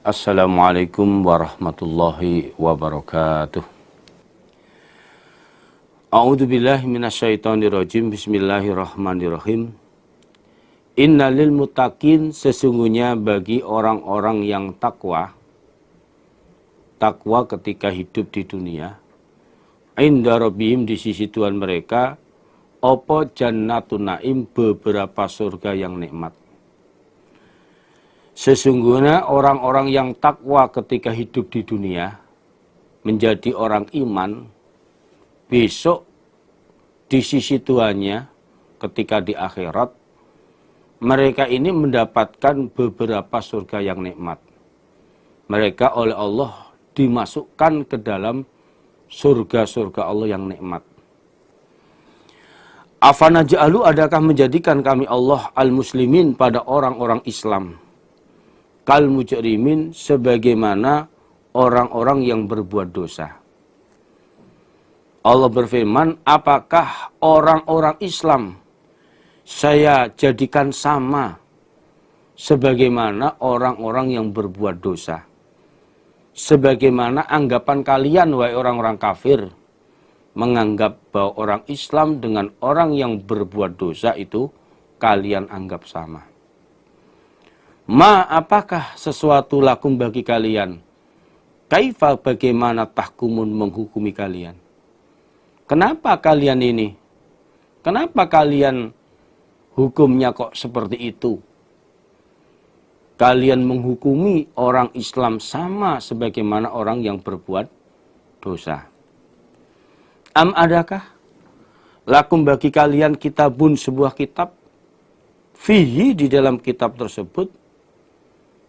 Assalamualaikum warahmatullahi wabarakatuh. A'udzubillahi minasyaitonirrajim. Bismillahirrahmanirrahim. Innalil muttaqin, sesungguhnya bagi orang-orang yang takwa ketika hidup di dunia, inda rabbihim, di sisi Tuhan mereka, apa jannatun naim, beberapa surga yang nikmat. Sesungguhnya orang-orang yang takwa ketika hidup di dunia, menjadi orang iman, besok di sisi Tuhannya ketika di akhirat, mereka ini mendapatkan beberapa surga yang nikmat. Mereka oleh Allah dimasukkan ke dalam surga-surga Allah yang nikmat. Afanaj'alu, adakah menjadikan kami Allah al-muslimin pada orang-orang Islam, kal mujrimin, sebagaimana orang-orang yang berbuat dosa. Allah berfirman, apakah orang-orang Islam saya jadikan sama sebagaimana orang-orang yang berbuat dosa? Sebagaimana anggapan kalian, wahai orang-orang kafir, menganggap bahwa orang Islam dengan orang yang berbuat dosa itu kalian anggap sama. Ma, apakah sesuatu lakum bagi kalian? Kaifa, bagaimana tahkumun, menghukumi kalian? Kenapa kalian ini? Kenapa kalian hukumnya kok seperti itu? Kalian menghukumi orang Islam sama sebagaimana orang yang berbuat dosa. Am, adakah lakum bagi kalian kitabun, sebuah kitab, fihi, di dalam kitab tersebut,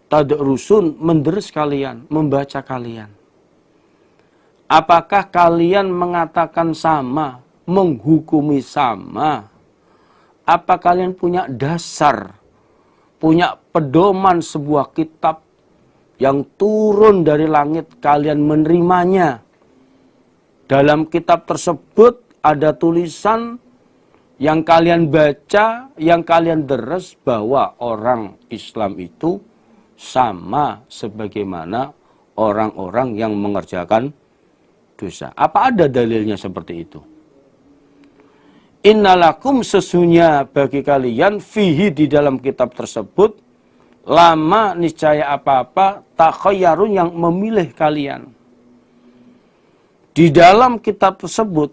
tadrusun, menderes kalian, membaca kalian. Apakah kalian mengatakan sama, menghukumi sama? Apa kalian punya dasar, punya pedoman sebuah kitab yang turun dari langit, kalian menerimanya? Dalam kitab tersebut ada tulisan yang kalian baca, yang kalian deres, bahwa orang Islam itu sama sebagaimana orang-orang yang mengerjakan dosa. Apa ada dalilnya seperti itu? Innalakum, sesungguhnya bagi kalian, fihi, di dalam kitab tersebut, lama, niscaya apa-apa, takhayyarun, yang memilih kalian. Di dalam kitab tersebut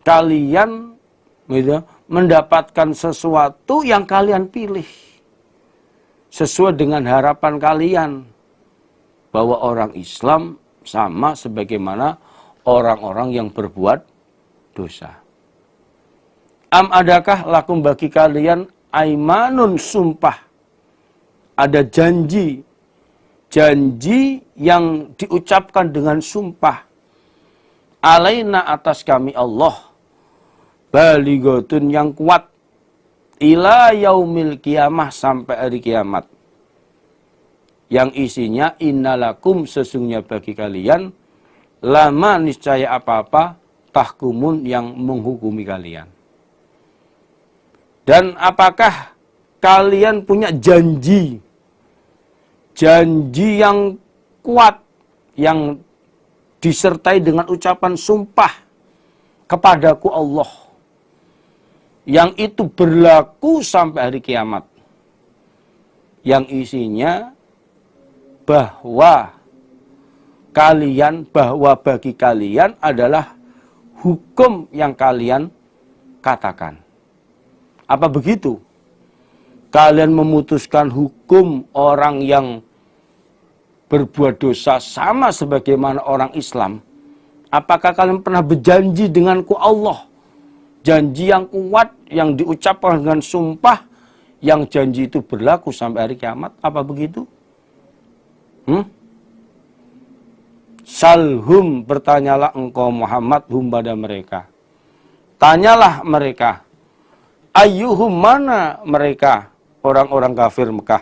kalian mendapatkan sesuatu yang kalian pilih sesuai dengan harapan kalian, bahwa orang Islam sama sebagaimana orang-orang yang berbuat dosa. Am, adakah lakum bagi kalian aimanun, sumpah, ada janji yang diucapkan dengan sumpah, alaina, atas kami Allah, balighatun, yang kuat, ila yaumil qiyamah, sampai hari kiamat, yang isinya innalakum, sesungguhnya bagi kalian, lama, niscaya apa-apa, tahkumun, yang menghukumi kalian. Dan apakah kalian punya janji yang kuat, yang disertai dengan ucapan sumpah kepadaku Allah, yang itu berlaku sampai hari kiamat, yang isinya bahwa bagi kalian adalah hukum yang kalian katakan. Apa begitu? Kalian memutuskan hukum orang yang berbuat dosa sama sebagaimana orang Islam. Apakah kalian pernah berjanji denganku Allah? Janji yang kuat, yang diucapkan dengan sumpah, yang janji itu berlaku sampai hari kiamat. Apa begitu? Salhum, bertanyalah engkau Muhammad, hum, pada mereka. Tanyalah mereka. Ayyuhum, mana mereka, orang-orang kafir Mekah.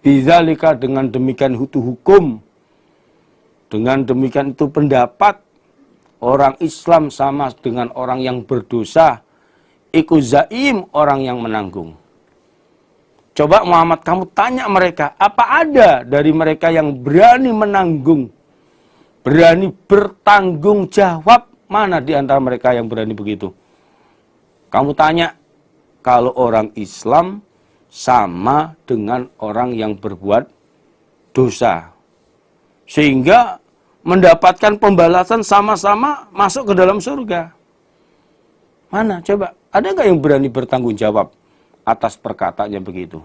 Bidzalika, dengan demikian itu hukum, dengan demikian itu pendapat, orang Islam sama dengan orang yang berdosa, iku zaim, orang yang menanggung. Coba Muhammad kamu tanya mereka, apa ada dari mereka yang berani menanggung, berani bertanggung jawab? Mana di antara mereka yang berani begitu? Kamu tanya, kalau orang Islam sama dengan orang yang berbuat dosa. Sehingga mendapatkan pembalasan sama-sama masuk ke dalam surga. Mana coba? Ada nggak yang berani bertanggung jawab atas perkataannya begitu?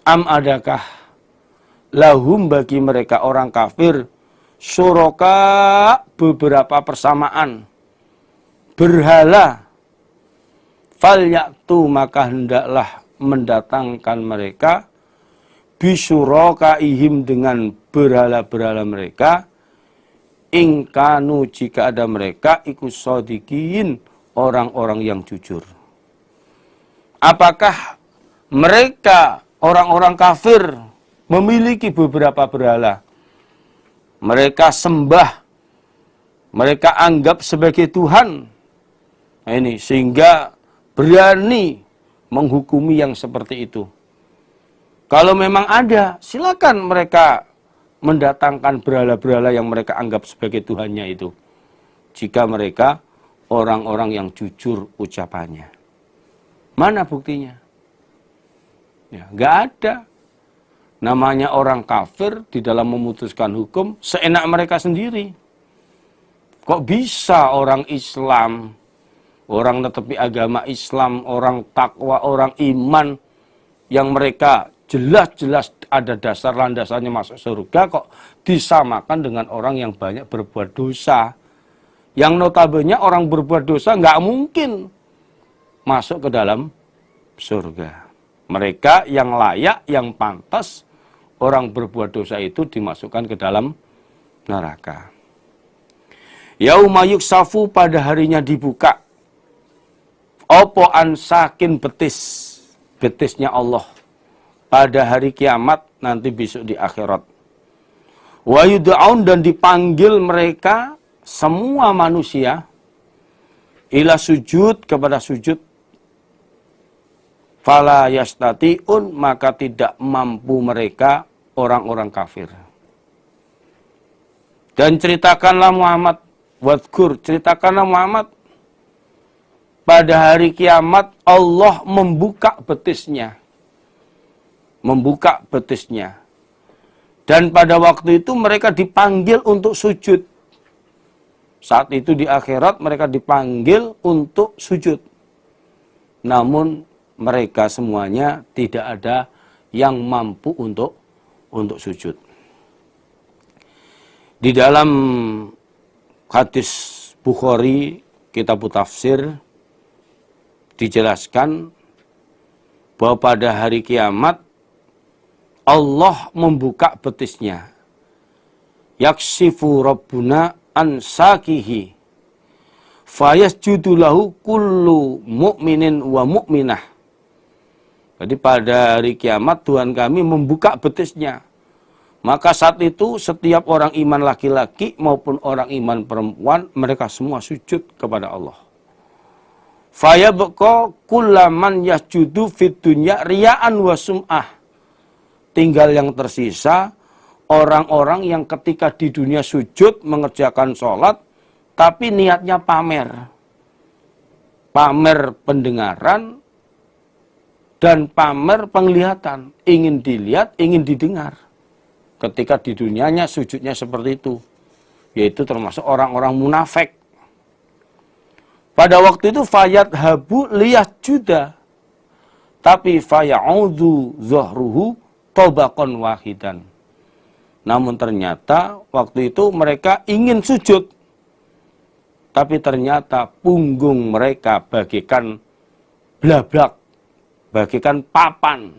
Adakah lahum bagi mereka orang kafir syuraka beberapa persamaan berhala, falyaktu maka hendaklah mendatangkan mereka bisyurakaihim dengan berhala-berhala mereka, ingkanu jika ada mereka iku shodiqin orang-orang yang jujur. Apakah mereka orang-orang kafir memiliki beberapa berhala? Mereka sembah, mereka anggap sebagai Tuhan. Nah ini sehingga berani menghukumi yang seperti itu. Kalau memang ada, silakan mereka mendatangkan berhala-berhala yang mereka anggap sebagai Tuhannya itu. Jika mereka orang-orang yang jujur ucapannya. Mana buktinya? Ya, nggak ada. Namanya orang kafir di dalam memutuskan hukum seenak mereka sendiri. Kok bisa orang Islam, orang netepi agama Islam, orang takwa, orang iman, yang mereka jelas-jelas ada dasar landasannya masuk surga, kok disamakan dengan orang yang banyak berbuat dosa. Yang notabene orang berbuat dosa nggak mungkin masuk ke dalam surga. Mereka yang layak, yang pantas, orang berbuat dosa itu dimasukkan ke dalam neraka. Yauma yuksafu pada harinya dibuka. Opo ansakin betisnya Allah. Pada hari kiamat nanti besok di akhirat. Wa yud'aun dan dipanggil mereka semua manusia ila sujud kepada sujud. Fala yastati'un maka tidak mampu mereka orang-orang kafir. Dan ceritakanlah Muhammad, wadkur, ceritakanlah Muhammad, pada hari kiamat Allah membuka betisnya. Membuka betisnya. Dan pada waktu itu mereka dipanggil untuk sujud. Saat itu di akhirat mereka dipanggil untuk sujud. Namun mereka semuanya tidak ada yang mampu untuk sujud. Di dalam hadis Bukhari, kitab tafsir, dijelaskan bahwa pada hari kiamat Allah membuka betisnya. Yaksifu Rabbuna ansakihi fayasjudu lahu kullu mu'minin wa mu'minah. Jadi pada hari kiamat Tuhan kami membuka betisnya. Maka saat itu setiap orang iman laki-laki maupun orang iman perempuan, mereka semua sujud kepada Allah. Fayabqa kullaman yasjudu fid dunya riya'an wa sum'ah. Tinggal yang tersisa orang-orang yang ketika di dunia sujud mengerjakan sholat, tapi niatnya pamer. Pamer pendengaran dan pamer penglihatan. Ingin dilihat, ingin didengar. Ketika di dunianya sujudnya seperti itu. Yaitu termasuk orang-orang munafik. Pada waktu itu fayat habu liyah juda. Tapi faya'udhu zohruhu tobakon wahidan. Namun ternyata waktu itu mereka ingin sujud. Tapi ternyata punggung mereka bagikan blablak. Bagikan papan.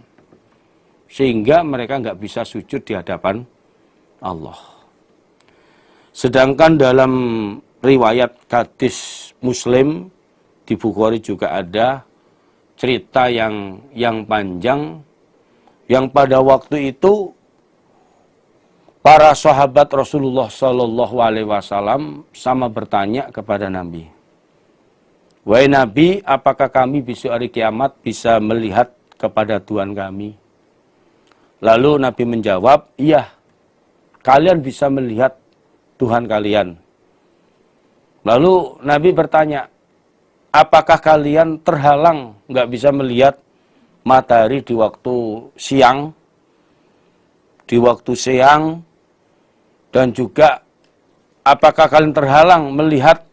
Sehingga mereka nggak bisa sujud di hadapan Allah. Sedangkan dalam riwayat hadis Muslim di Bukhari juga ada cerita yang panjang yang pada waktu itu para sahabat Rasulullah Shallallahu Alaihi Wasallam sama bertanya kepada Nabi, wahai Nabi, apakah kami besok hari kiamat bisa melihat kepada Tuhan kami? Lalu Nabi menjawab, iya, kalian bisa melihat Tuhan kalian. Lalu Nabi bertanya, apakah kalian terhalang nggak bisa melihat matahari di waktu siang, dan juga apakah kalian terhalang melihat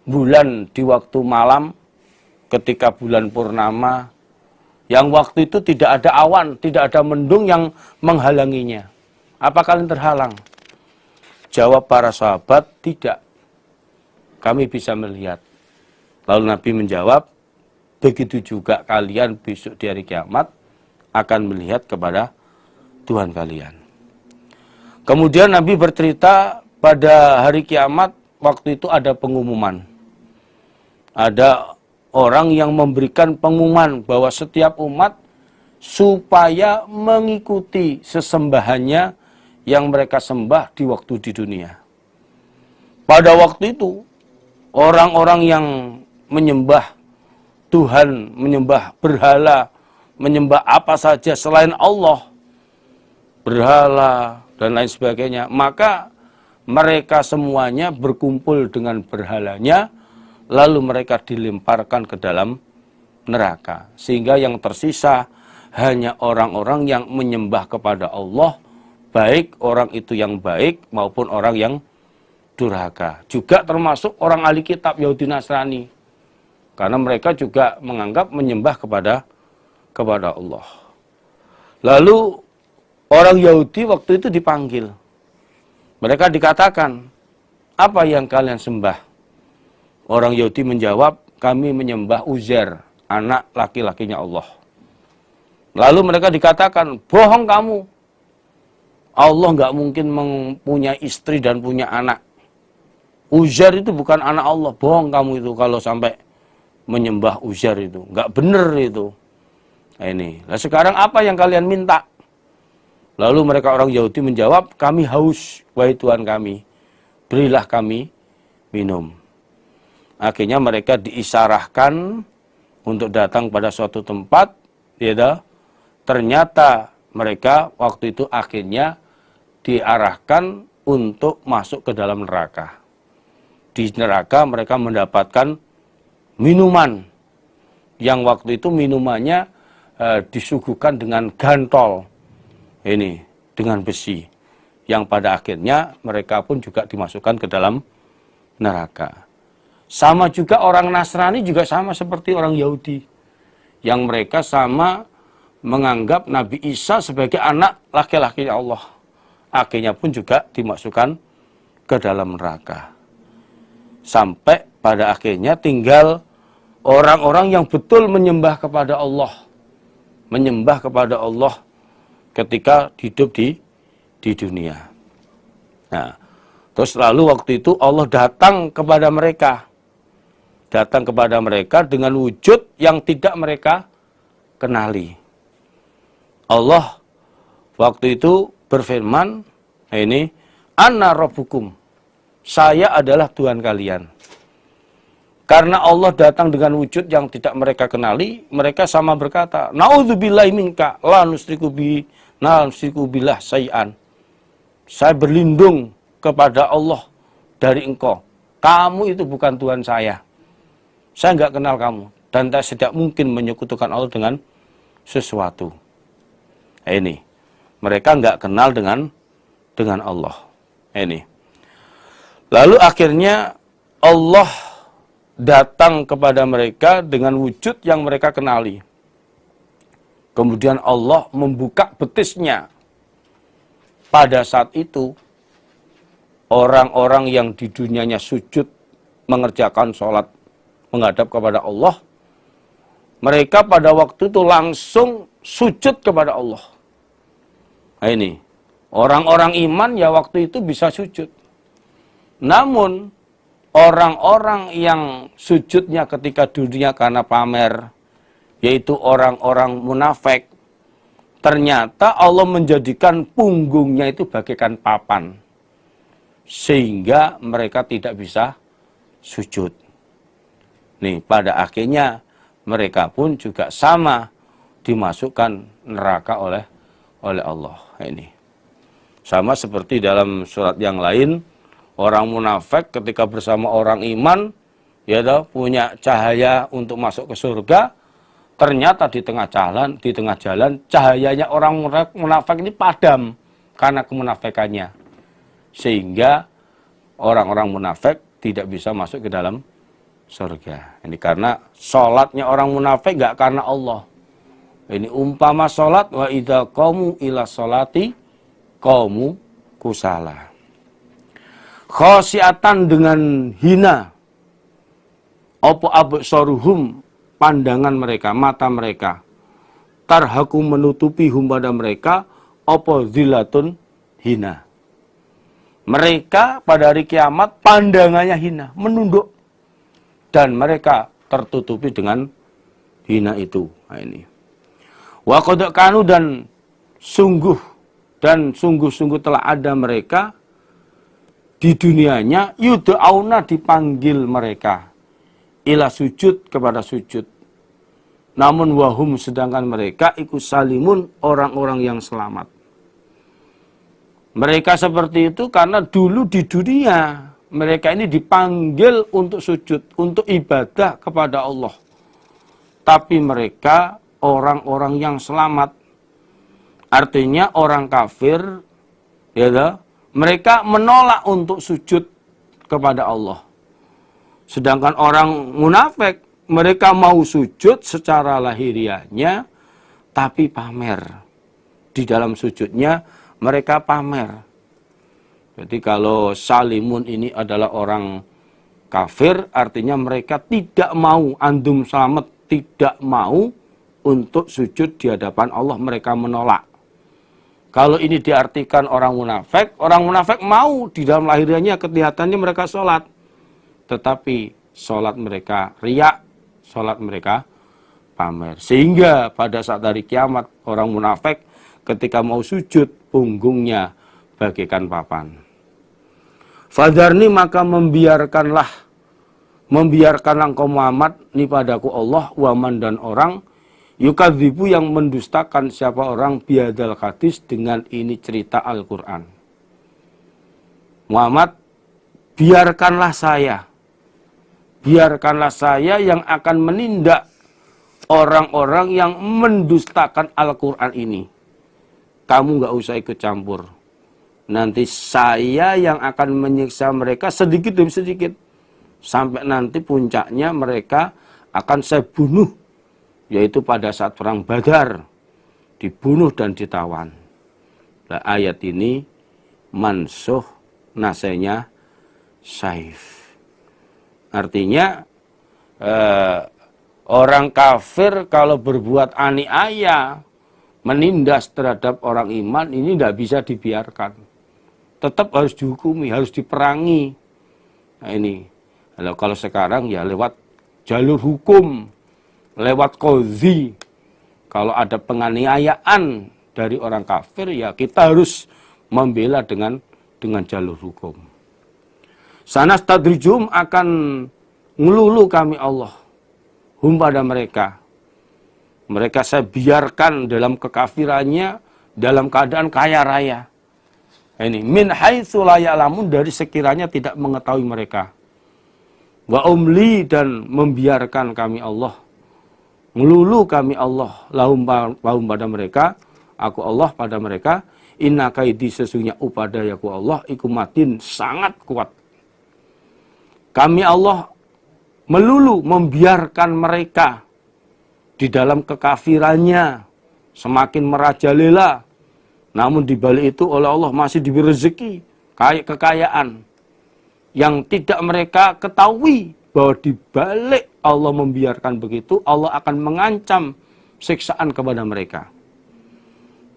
bulan di waktu malam ketika bulan purnama, yang waktu itu tidak ada awan, tidak ada mendung yang menghalanginya? Apa kalian terhalang? Jawab para sahabat, tidak. Kami bisa melihat. Lalu Nabi menjawab, begitu juga kalian besok di hari kiamat akan melihat kepada Tuhan kalian. Kemudian Nabi bercerita pada hari kiamat, waktu itu ada pengumuman. Ada orang yang memberikan pengumuman bahwa setiap umat supaya mengikuti sesembahannya yang mereka sembah di waktu di dunia. Pada waktu itu, orang-orang yang menyembah Tuhan, menyembah berhala, menyembah apa saja selain Allah, berhala dan lain sebagainya, maka mereka semuanya berkumpul dengan berhalanya, lalu mereka dilemparkan ke dalam neraka. Sehingga yang tersisa hanya orang-orang yang menyembah kepada Allah, baik orang itu yang baik maupun orang yang durhaka. Juga termasuk orang ahli kitab Yahudi Nasrani. Karena mereka juga menganggap menyembah kepada Allah. Lalu orang Yahudi waktu itu dipanggil. Mereka dikatakan, apa yang kalian sembah? Orang Yahudi menjawab, kami menyembah Uzair, anak laki-lakinya Allah. Lalu mereka dikatakan, bohong kamu. Allah nggak mungkin mempunyai istri dan punya anak. Uzair itu bukan anak Allah. Bohong kamu itu kalau sampai menyembah Uzair itu. Nggak benar itu. Nah ini. Nah sekarang apa yang kalian minta? Lalu mereka orang Yahudi menjawab, kami haus, wahai Tuhan kami. Berilah kami minum. Akhirnya mereka diisarahkan untuk datang pada suatu tempat. Ya, ternyata mereka waktu itu akhirnya diarahkan untuk masuk ke dalam neraka. Di neraka mereka mendapatkan minuman. Yang waktu itu minumannya disuguhkan dengan gantol. Ini, dengan besi. Yang pada akhirnya mereka pun juga dimasukkan ke dalam neraka. Sama juga orang Nasrani juga sama seperti orang Yahudi. Yang mereka sama menganggap Nabi Isa sebagai anak laki-laki Allah. Akhirnya pun juga dimasukkan ke dalam neraka. Sampai pada akhirnya tinggal orang-orang yang betul menyembah kepada Allah. Menyembah kepada Allah ketika hidup di dunia. Nah, terus lalu waktu itu Allah datang kepada mereka. Datang kepada mereka dengan wujud yang tidak mereka kenali. Allah waktu itu berfirman, ini, Ana Rabbukum, saya adalah Tuhan kalian. Karena Allah datang dengan wujud yang tidak mereka kenali, mereka sama berkata, Na'udzubillahi minka, la nusriku billah say'an. Saya berlindung kepada Allah dari engkau. Kamu itu bukan Tuhan saya. Saya nggak kenal kamu. Dan saya tidak mungkin menyekutukan Allah dengan sesuatu. Nah, ini. Mereka nggak kenal dengan Allah. Nah, ini. Lalu akhirnya Allah datang kepada mereka dengan wujud yang mereka kenali. Kemudian Allah membuka betisnya. Pada saat itu, orang-orang yang di dunianya sujud mengerjakan sholat menghadap kepada Allah, mereka pada waktu itu langsung sujud kepada Allah. Nah ini, orang-orang iman ya waktu itu bisa sujud. Namun, orang-orang yang sujudnya ketika dunia karena pamer, yaitu orang-orang munafik, ternyata Allah menjadikan punggungnya itu bagaikan papan. Sehingga mereka tidak bisa sujud. Nih, pada akhirnya mereka pun juga sama dimasukkan neraka oleh Allah. Ini sama seperti dalam surat yang lain, orang munafik ketika bersama orang iman, ya toh, punya cahaya untuk masuk ke surga, ternyata di tengah jalan cahayanya orang munafik ini padam karena kemunafikannya, sehingga orang-orang munafik tidak bisa masuk ke dalam surga. Ini karena sholatnya orang munafik nggak karena Allah. Ini umpama sholat, wa idza qamu ila sholati qamu kusala. Khosiatan dengan hina, opo absaruhum, pandangan mereka, mata mereka, tarhaku menutupi hum pada mereka, opo zilatun, hina. Mereka pada hari kiamat pandangannya hina, menunduk, dan mereka tertutupi dengan hina itu. Nah, ini. Wa qad kanu, dan sungguh-sungguh telah ada mereka di dunianya, yud'auna, dipanggil mereka, ila sujud, kepada sujud. Namun wahum, sedangkan mereka ikut salimun, orang-orang yang selamat. Mereka seperti itu karena dulu di dunia mereka ini dipanggil untuk sujud, untuk ibadah kepada Allah. Tapi mereka orang-orang yang selamat. Artinya orang kafir, ya toh, mereka menolak untuk sujud kepada Allah. Sedangkan orang munafik, mereka mau sujud secara lahiriahnya, tapi pamer. Di dalam sujudnya, mereka pamer. Jadi kalau salimun ini adalah orang kafir, artinya mereka tidak mau, andum selamat, tidak mau untuk sujud di hadapan Allah, mereka menolak. Kalau ini diartikan orang munafik mau di dalam lahiriahnya, kelihatannya mereka sholat. Tetapi sholat mereka riak, sholat mereka pamer. Sehingga pada saat hari kiamat, orang munafik ketika mau sujud, punggungnya bagaikan papan. Fadarni, maka membiarkanlah engkau Muhammad, ni padaku Allah, waman, dan orang, yukadzibu, yang mendustakan siapa orang, biadal hadis, dengan ini cerita Al-Quran. Muhammad, biarkanlah saya yang akan menindak orang-orang yang mendustakan Al-Quran ini. Kamu nggak usah ikut campur. Nanti saya yang akan menyiksa mereka sedikit demi sedikit. Sampai nanti puncaknya mereka akan saya bunuh. Yaitu pada saat perang Badar. Dibunuh dan ditawan. Nah, ayat ini mansuh, nasenya saif. Artinya orang kafir kalau berbuat aniaya, menindas terhadap orang iman, ini tidak bisa dibiarkan. Tetap harus dihukumi, harus diperangi. Nah ini, kalau sekarang ya lewat jalur hukum, lewat qadhi. Kalau ada penganiayaan dari orang kafir, ya kita harus membela dengan jalur hukum. Sanastadrijum, akan ngelulu kami Allah, hum, pada mereka. Mereka saya biarkan dalam kekafirannya, dalam keadaan kaya raya. Ini min haitsu la ya'lamun, dari sekiranya tidak mengetahui mereka. Wa umli, dan membiarkan kami Allah, ngelulu kami Allah, lahum pada mereka, aku Allah pada mereka, inna kaidi, sesungguhnya upadayaku Allah, ikumatin, sangat kuat. Kami Allah melulu membiarkan mereka di dalam kekafirannya, semakin merajalela. Namun di balik itu oleh Allah masih diberi rezeki, kekayaan yang tidak mereka ketahui, bahwa di balik Allah membiarkan begitu, Allah akan mengancam siksaan kepada mereka.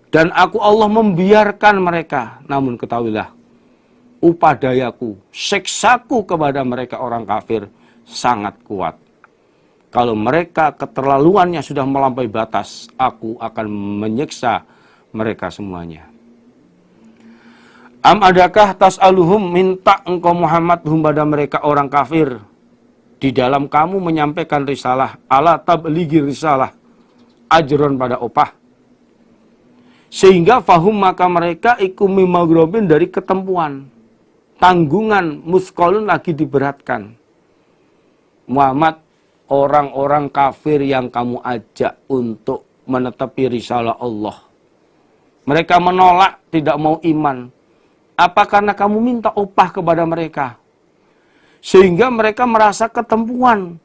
Dan aku Allah membiarkan mereka, namun ketahuilah, upadayaku, siksaku kepada mereka orang kafir sangat kuat. Kalau mereka keterlaluannya sudah melampaui batas, aku akan menyiksa mereka semuanya. Am adakah tas'aluhum, minta engkau Muhammad hum, pada mereka orang kafir, di dalam kamu menyampaikan risalah, ala tablighi risalah, ajron pada opah. Sehingga fahum maka mereka iku mimagrobin dari ketempuan. Tanggungan muskolun lagi diberatkan. Muhammad, orang-orang kafir yang kamu ajak untuk menetapi risalah Allah. Mereka menolak, tidak mau iman. Apa karena kamu minta upah kepada mereka? Sehingga mereka merasa ketempuan.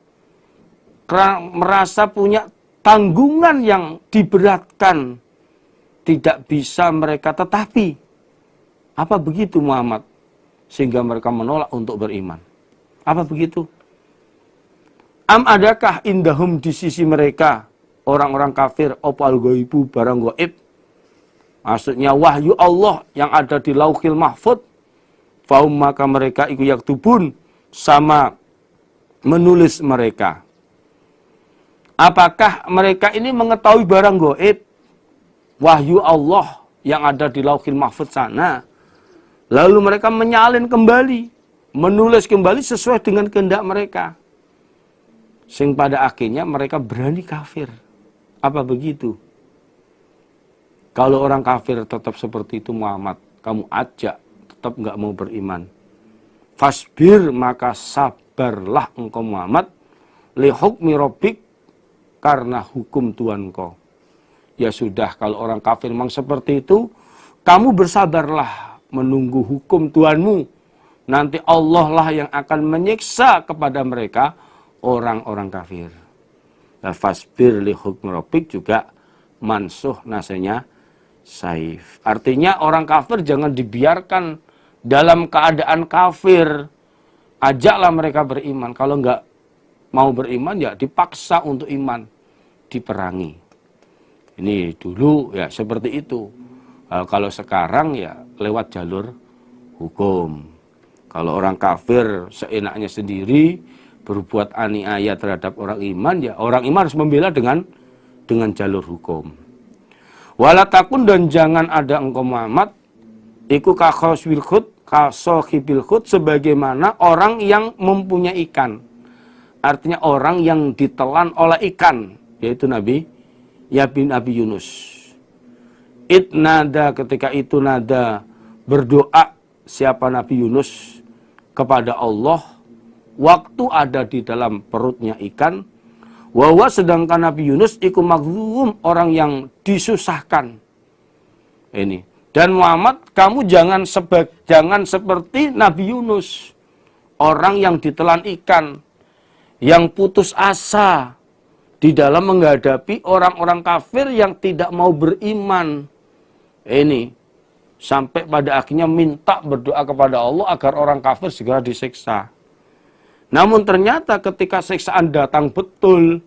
Merasa punya tanggungan yang diberatkan. Tidak bisa mereka tetapi. Apa begitu Muhammad? Sehingga mereka menolak untuk beriman. Apa begitu? Adakah indahum di sisi mereka orang-orang kafir opal goibu barang goib? Maksudnya wahyu Allah yang ada di Lauhil Mahfud. Faum maka mereka iku yaktubun sama menulis mereka. Apakah mereka ini mengetahui barang goib? Wahyu Allah yang ada di Lauhil Mahfud sana. Lalu mereka menyalin kembali, menulis kembali sesuai dengan kehendak mereka. Sing pada akhirnya mereka berani kafir. Apa begitu? Kalau orang kafir tetap seperti itu Muhammad, kamu ajak tetap nggak mau beriman. Fasbir maka sabarlah engkau Muhammad li hukmi rabbik karena hukum Tuhan kau. Ya sudah, kalau orang kafir memang seperti itu, kamu bersabarlah menunggu hukum Tuhanmu. Nanti Allah lah yang akan menyiksa kepada mereka orang-orang kafir. Fasbir li hukmi rabbik juga mansuh nasanya saif. Artinya orang kafir jangan dibiarkan dalam keadaan kafir. Ajaklah mereka beriman. Kalau nggak mau beriman ya dipaksa untuk iman, diperangi. Ini dulu ya seperti itu. Kalau sekarang ya lewat jalur hukum. Kalau orang kafir seenaknya sendiri berbuat aniaya terhadap orang iman, ya orang iman harus membela dengan jalur hukum. Walatakun dan jangan ada engkau Muhammad iku kakhosil khut kasohibil khut sebagaimana orang yang mempunyai ikan. Artinya orang yang ditelan oleh ikan, yaitu Nabi Yunus. Nada ketika itu nada berdoa siapa Nabi Yunus kepada Allah waktu ada di dalam perutnya ikan. Wawa sedangkan Nabi Yunus iku maghlum orang yang disusahkan. Ini. Dan Muhammad kamu jangan seperti Nabi Yunus. Orang yang ditelan ikan. Yang putus asa. Di dalam menghadapi orang-orang kafir yang tidak mau beriman. Ini. Sampai pada akhirnya minta berdoa kepada Allah agar orang kafir segera disiksa. Namun ternyata ketika siksaan datang betul,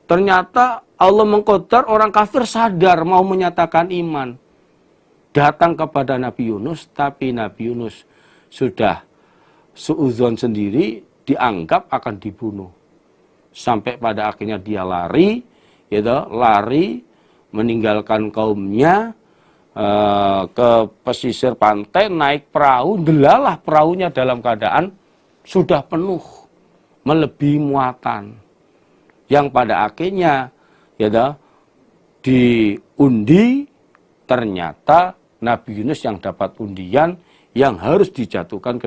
ternyata Allah mengqadar orang kafir sadar mau menyatakan iman. Datang kepada Nabi Yunus, tapi Nabi Yunus sudah suudzon sendiri, dianggap akan dibunuh. Sampai pada akhirnya dia lari, meninggalkan kaumnya ke pesisir pantai, naik perahu, delalah perahunya dalam keadaan sudah penuh, melebihi muatan. Yang pada akhirnya diundi, ternyata Nabi Yunus yang dapat undian yang harus dijatuhkan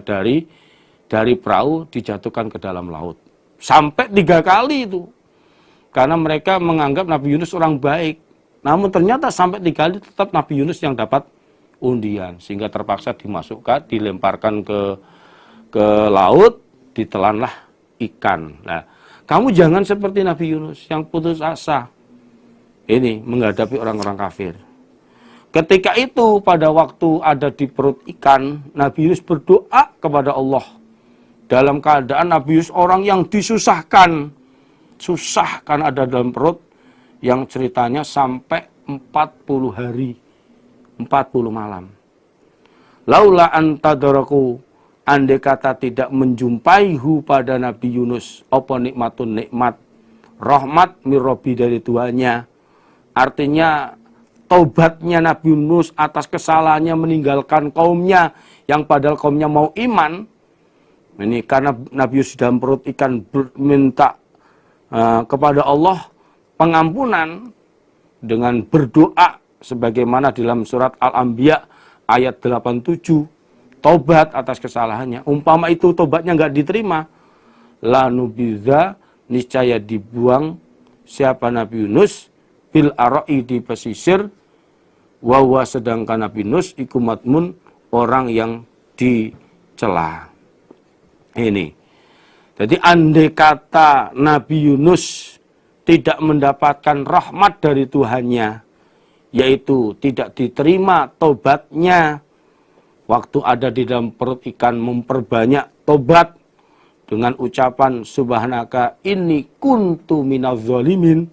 dari perahu dijatuhkan ke dalam laut. Sampai 3 kali itu. Karena mereka menganggap Nabi Yunus orang baik. Namun ternyata sampai 3 kali tetap Nabi Yunus yang dapat undian. Sehingga terpaksa dimasukkan, dilemparkan ke laut, ditelanlah ikan. Nah, kamu jangan seperti Nabi Yunus yang putus asa. Ini menghadapi orang-orang kafir. Ketika itu pada waktu ada di perut ikan, Nabi Yunus berdoa kepada Allah. Dalam keadaan Nabi Yunus orang yang disusahkan. Susah karena ada dalam perut yang ceritanya sampai 40 hari. 40 malam. Laula antadaraku, andai kata tidak menjumpaihu pada Nabi Yunus. Apa nikmatun nikmat. Rahmat mirrobi dari Tuhannya. Artinya taubatnya Nabi Yunus atas kesalahannya meninggalkan kaumnya. Yang padahal kaumnya mau iman. Ini karena Nabi Yunus dalam perut ikan minta kepada Allah pengampunan dengan berdoa sebagaimana dalam surat Al-Anbiya ayat 87, tobat atas kesalahannya. Umpama itu tobatnya nggak diterima, lanubiza, niscaya dibuang siapa Nabi Yunus bil ara'i, di pesisir, wawa, sedangkan Nabi Yunus iku matmun, orang yang dicela. Ini. Jadi andai kata Nabi Yunus tidak mendapatkan rahmat dari Tuhannya, yaitu tidak diterima tobatnya, waktu ada di dalam perut ikan memperbanyak tobat dengan ucapan subhanaka inni kuntu minaz zalimin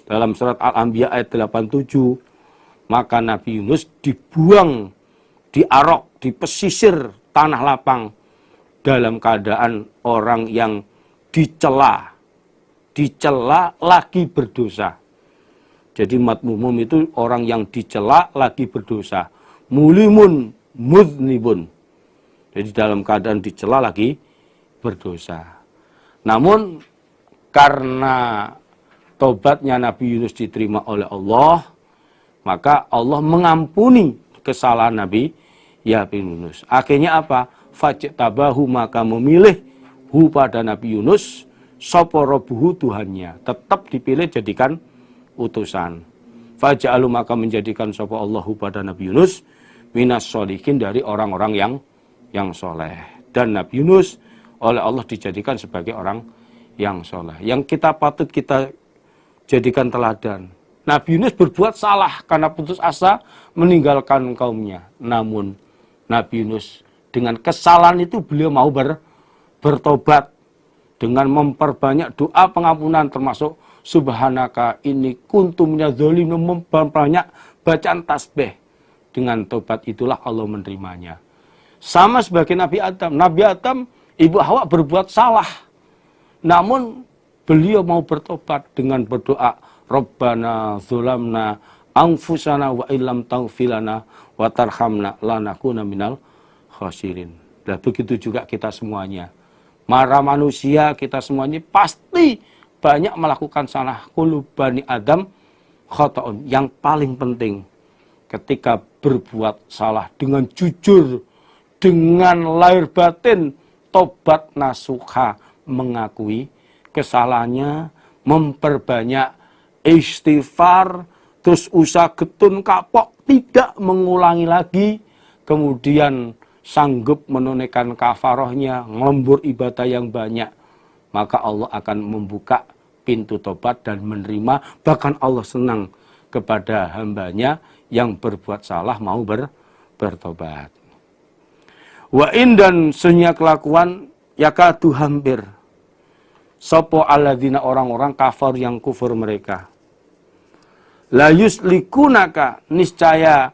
dalam surat Al-Anbiya ayat 87, maka Nabi Yunus dibuang di arok, di pesisir tanah lapang dalam keadaan orang yang dicela lagi berdosa. Jadi matmumum itu orang yang dicela lagi berdosa. Mulimun mudnibun. Jadi dalam keadaan dicela lagi berdosa. Namun karena tobatnya Nabi Yunus diterima oleh Allah, maka Allah mengampuni kesalahan Nabi Yunus. Akhirnya apa? Fajtabahu, maka memilih hu pada Nabi Yunus sapa rabbuhu, Tuhannya. Tetap dipilih jadikan utusan. Faja'alu, maka menjadikan sapa Allahu pada Nabi Yunus minas sholihin, dari orang-orang yang soleh. Dan Nabi Yunus oleh Allah dijadikan sebagai orang yang soleh, yang kita patut kita jadikan teladan. Nabi Yunus berbuat salah karena putus asa meninggalkan kaumnya. Namun Nabi Yunus dengan kesalahan itu beliau mau bertobat dengan memperbanyak doa pengampunan, termasuk subhanaka inni kuntu minaz zalimin, memperbanyak bacaan tasbih. Dengan tobat itulah Allah menerimanya. Sama sebagai Nabi Adam. Nabi Adam, Ibu Hawa berbuat salah. Namun beliau mau bertobat dengan berdoa, Rabbana zulamna anfusana wa illam taghfirlana wa tarhamna lanakuna minal khasirin. Dan begitu juga kita semuanya. Para manusia kita semuanya pasti banyak melakukan salah. Kullu bani Adam khata'un. Yang paling penting ketika berbuat salah dengan jujur, dengan lahir batin, tobat nasuha, mengakui kesalahannya, memperbanyak istighfar, terus usaha getun kapok, tidak mengulangi lagi, kemudian sanggup menunaikan kafarohnya, ngelembur ibadah yang banyak, maka Allah akan membuka pintu tobat dan menerima. Bahkan Allah senang kepada hambanya yang berbuat salah mau bertobat. Wa in, dan senya kelakuan yakadu hampir sopo alladzina, orang-orang kafir yang kufur mereka, la yuslikunaka, niscaya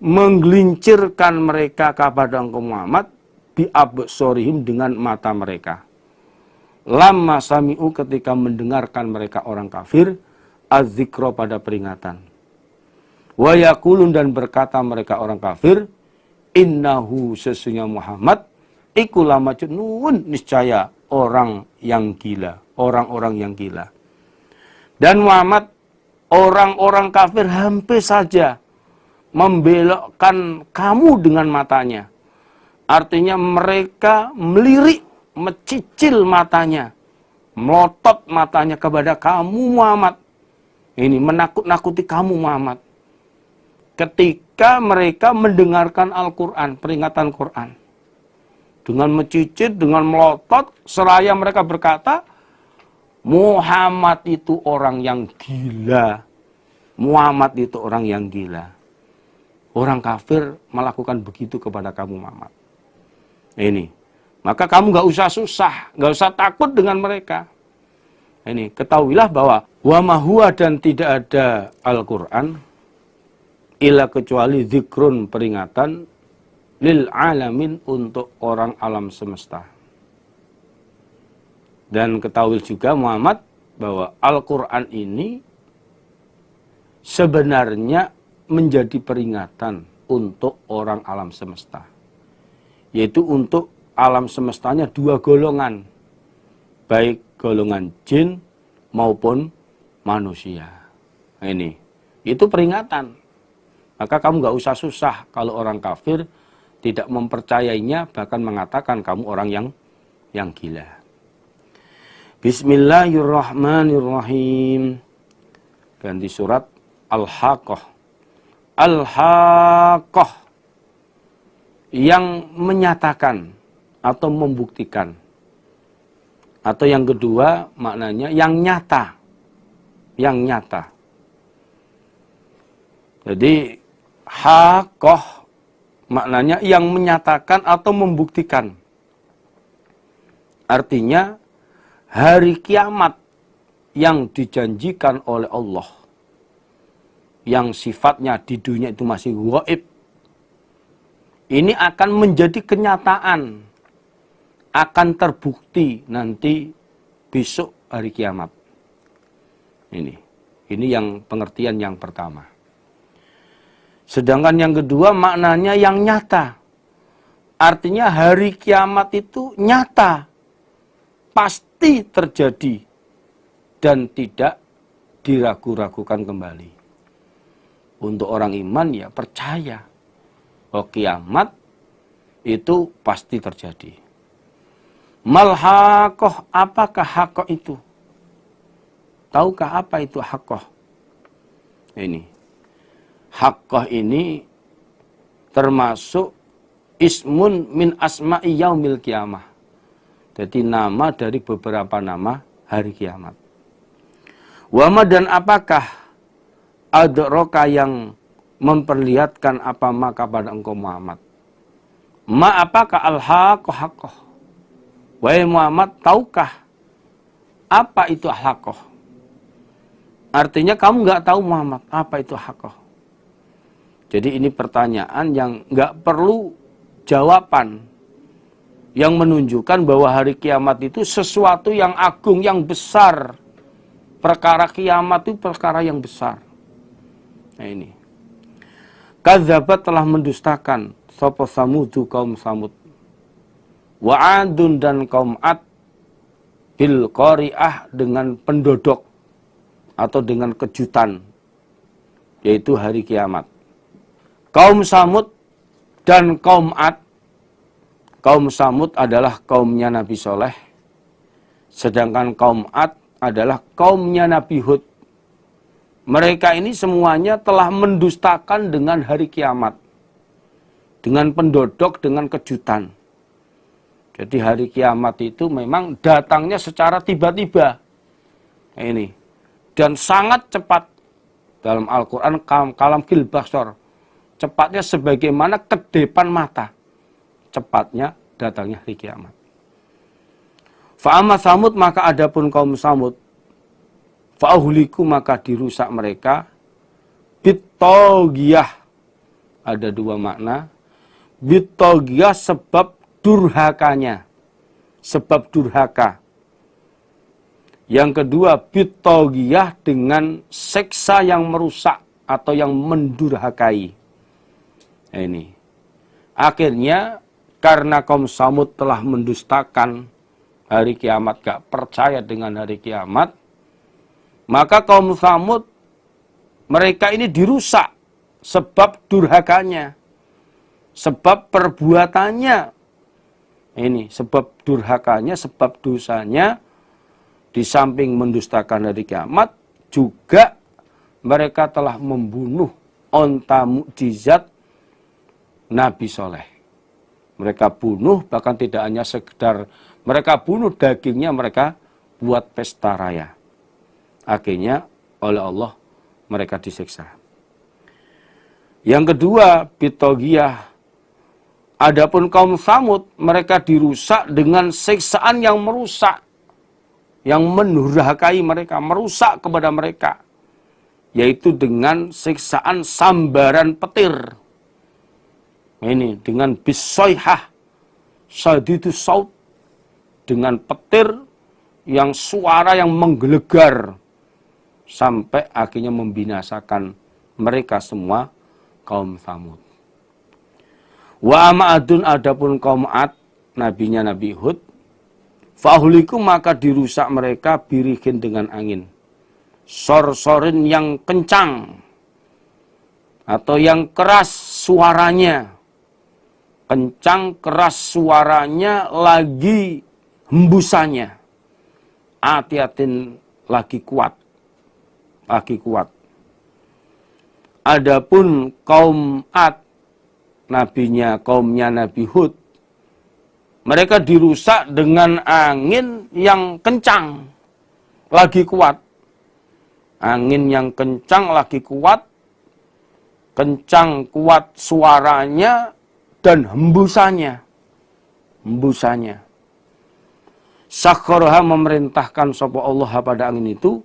menggelincirkan mereka kepada engkau Muhammad, bi absorihim, dengan mata mereka. Lama sami'u, ketika mendengarkan mereka orang kafir, az-zikra, pada peringatan. Wa yaqulun, dan berkata mereka orang kafir, innahu, sesungguhnya Muhammad, iku la majnun, niscaya orang yang gila, orang-orang yang gila. Dan Muhammad, orang-orang kafir hampir saja membelokkan kamu dengan matanya. Artinya mereka melirik, mencicil matanya, melotot matanya kepada kamu Muhammad. Ini menakut-nakuti kamu Muhammad. Ketika mereka mendengarkan Al-Quran, peringatan Quran, dengan mencicit, dengan melotot, seraya mereka berkata, Muhammad itu orang yang gila. Muhammad itu orang yang gila. Orang kafir melakukan begitu kepada kamu Muhammad. Ini. Maka kamu gak usah susah, gak usah takut dengan mereka. Ini. Ketahuilah bahwa wa ma huwa, dan tidak ada Al-Quran illa kecuali zikrun, peringatan, lil alamin, untuk orang alam semesta. Dan ketahui juga Muhammad bahwa Al-Quran ini sebenarnya menjadi peringatan untuk orang alam semesta. Yaitu untuk alam semestanya dua golongan. Baik golongan jin maupun manusia. Ini, itu peringatan. Maka kamu nggak usah susah kalau orang kafir tidak mempercayainya, bahkan mengatakan kamu orang yang gila. Bismillahirrahmanirrahim. Ganti surat Al-Haqqah. Al-Haqqah, yang menyatakan atau membuktikan. Atau yang kedua maknanya yang nyata. Yang nyata. Jadi haqqah maknanya yang menyatakan atau membuktikan. Artinya hari kiamat yang dijanjikan oleh Allah, yang sifatnya di dunia itu masih gaib, ini akan menjadi kenyataan, akan terbukti nanti besok hari kiamat. Ini yang pengertian yang pertama. Sedangkan yang kedua maknanya yang nyata. Artinya hari kiamat itu nyata, pasti terjadi dan tidak diragu-ragukan kembali. Untuk orang iman ya percaya bahwa kiamat itu pasti terjadi. Mal-haqqah, apakah haqqah itu? Tahukah apa itu haqqah? Ini. Haqqah ini termasuk ismun min asma'i yaumil kiamah. Jadi nama dari beberapa nama hari kiamat. Wama, dan apakah adraka yang memperlihatkan apa maka pada engkau Muhammad? Ma, apakah al-haqqah haqqah? Wahai Muhammad, tahukah apa itu haqqah? Artinya kamu nggak tahu Muhammad apa itu haqqah. Jadi ini pertanyaan yang nggak perlu jawaban, yang menunjukkan bahwa hari kiamat itu sesuatu yang agung, yang besar. Perkara kiamat itu perkara yang besar. Nah ini. Kadzabat, telah mendustakan sapa Samudu, kaum Samud. Wa Adun, dan kaum Ad, bil qari'ah, dengan pendodok atau dengan kejutan, yaitu hari kiamat. Kaum Samud dan kaum Ad. Kaum Samud adalah kaumnya Nabi Soleh, sedangkan kaum Ad adalah kaumnya Nabi Hud. Mereka ini semuanya telah mendustakan dengan hari kiamat, dengan pendodok, dengan kejutan. Jadi hari kiamat itu memang datangnya secara tiba-tiba. Ini. Dan sangat cepat. Dalam Al-Quran, kalam fil basar. Cepatnya sebagaimana kedepan mata. Cepatnya datangnya hari kiamat. Fa'amma Samud, maka adapun kaum Samud. Fa'uhliku, maka dirusak mereka. Bitogiyah. Ada dua makna. Bitogiyah, sebab durhakanya. Sebab durhaka. Yang kedua, bitogiyah, dengan seksa yang merusak atau yang mendurhakai. Ini. Akhirnya karena kaum Samud telah mendustakan hari kiamat, gak percaya dengan hari kiamat, maka kaum Samud, mereka ini dirusak sebab durhakanya, sebab perbuatannya. Ini sebab durhakanya, sebab dosanya. Di samping mendustakan hari kiamat, juga mereka telah membunuh onta mukjizat Nabi Soleh. Mereka bunuh, bahkan tidak hanya sekedar mereka bunuh, dagingnya mereka buat pesta raya. Akhirnya oleh Allah mereka disiksa. Yang kedua, bitogiyah. Adapun kaum Samud, mereka dirusak dengan siksaan yang merusak, yang mendurhakai mereka, merusak kepada mereka, yaitu dengan siksaan sambaran petir. Ini dengan bisoihah, sadidu saut, dengan petir yang suara yang menggelegar, sampai akhirnya membinasakan mereka semua, kaum Samud. Wa amma Adun, adapun kaum Ad, nabinya Nabi Hud, fahuliku, maka dirusak mereka birihin dengan angin. Sorsorin yang kencang atau yang keras suaranya. Kencang, keras suaranya, lagi hembusannya. Atiatin, lagi kuat. Lagi kuat. Adapun kaum Ad, kaumnya Nabi Hud, mereka dirusak dengan angin yang kencang, lagi kuat. Angin yang kencang, lagi kuat, kencang kuat suaranya dan hembusannya. Hembusannya. Sakharaha, memerintahkan sapa Allah pada angin itu,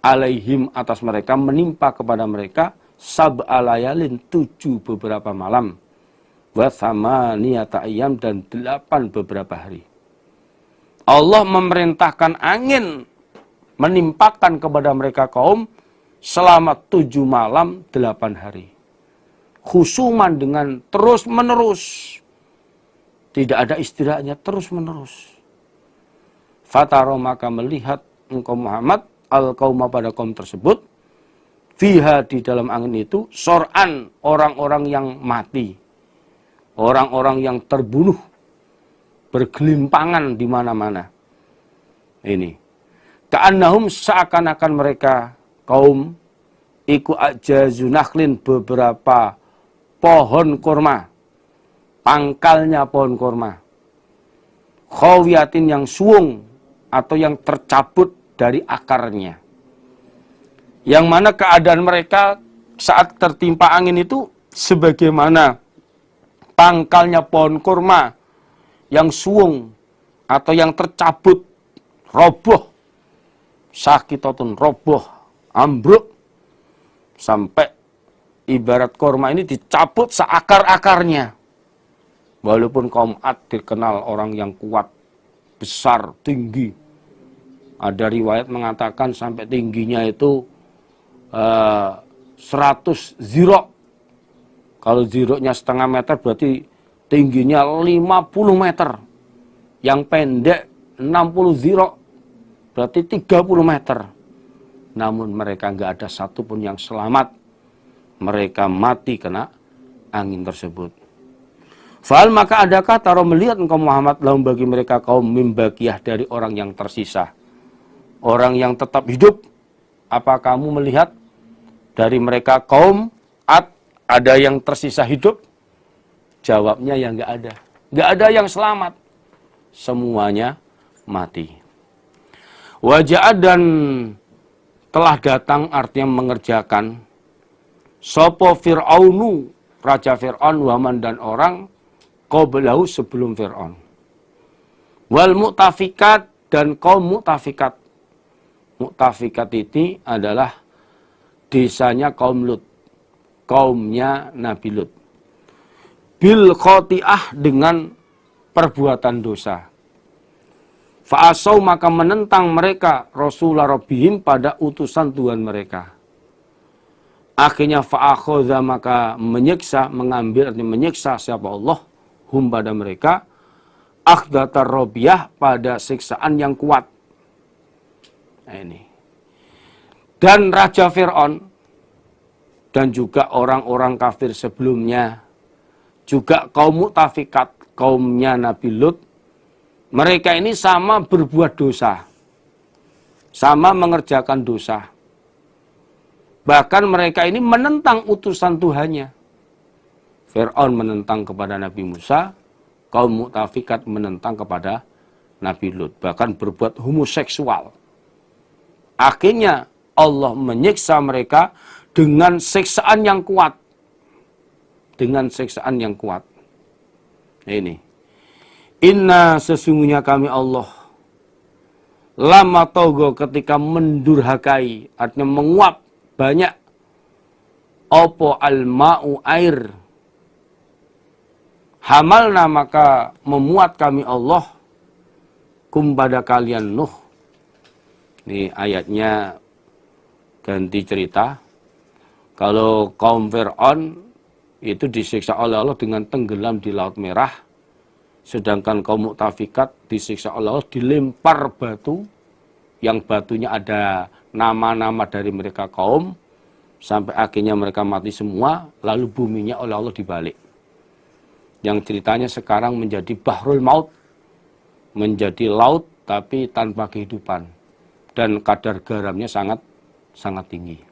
alaihim, atas mereka, menimpa kepada mereka, sab'alayalin, 7 beberapa malam, wa thamaniyata ayyam, dan 8 beberapa hari. Allah memerintahkan angin menimpakan kepada mereka kaum selama 7 malam 8 hari. Khusuman dengan terus menerus. Tidak ada istirahatnya, terus menerus. Fataro, maka melihat engkau Muhammad al-qauma, pada kaum tersebut, fiha, di dalam angin itu, sor'an, orang-orang yang mati, orang-orang yang terbunuh, bergelimpangan di mana-mana. Ini ka'annahum, seakan-akan mereka kaum iku ajazu nakhlin, beberapa pohon kurma, pangkalnya pohon kurma, khawiyatin, yang suung atau yang tercabut dari akarnya. Yang mana keadaan mereka saat tertimpa angin itu sebagaimana pangkalnya pohon kurma yang suung atau yang tercabut, roboh, sakitatun, roboh, ambruk, sampai ibarat kurma ini dicabut seakar-akarnya. Walaupun kaum Ad dikenal orang yang kuat, besar, tinggi. Ada riwayat mengatakan sampai tingginya itu 100 zirok. Kalau ziroknya setengah meter berarti tingginya 50 meter. Yang pendek 60 zirok berarti 30 meter. Namun mereka nggak ada satupun yang selamat. Mereka mati kena angin tersebut. Fal, maka adakah taro melihat engkau Muhammad lahum, bagi mereka kaum mimbakiyah, dari orang yang tersisa, orang yang tetap hidup? Apa kamu melihat dari mereka kaum Ad ada yang tersisa hidup? Jawabnya ya nggak ada. Nggak ada yang selamat. Semuanya mati. Wajah, dan telah datang, artinya mengerjakan, sopo Fir'aunu, Raja Fir'aun, waman, dan orang, qablahu, sebelum Fir'aun. Wal mu'tafikat, dan kaum mu'tafikat. Mu'tafikat ini adalah desanya kaum Lut, kaumnya Nabi Lut. Bil khoti'ah, dengan perbuatan dosa. Fa'asau, maka menentang mereka Rasulullah Rabbihim, pada utusan Tuhan mereka. Akhirnya fa'akhudha, maka menyiksa, mengambil, artinya menyiksa siapa Allah, hum, pada mereka, akhdatar robiyah, pada siksaan yang kuat. Nah, ini. Dan Raja Fir'aun, dan juga orang-orang kafir sebelumnya, juga kaum mu'tafikat, kaumnya Nabi Lut, mereka ini sama berbuat dosa, sama mengerjakan dosa. Bahkan mereka ini menentang utusan Tuhannya. Fir'aun menentang kepada Nabi Musa, kaum mu'tafikat menentang kepada Nabi Lut. Bahkan berbuat homoseksual. Akhirnya Allah menyiksa mereka dengan siksaan yang kuat. Dengan siksaan yang kuat. Ini. Inna, sesungguhnya kami Allah, lama togo, ketika mendurhakai, artinya menguap banyak, opo al-ma'u, air, hamalna, maka memuat kami Allah, kum, pada kalian Nuh. Ini ayatnya ganti cerita. Kalau kaum Fir'aun itu disiksa oleh Allah dengan tenggelam di Laut Merah. Sedangkan kaum mu'tafikat disiksa oleh Allah dilempar batu, yang batunya ada nama-nama dari mereka kaum, sampai akhirnya mereka mati semua, lalu buminya oleh Allah dibalik. Yang ceritanya sekarang menjadi bahrul maut, menjadi laut tapi tanpa kehidupan. Dan kadar garamnya sangat tinggi.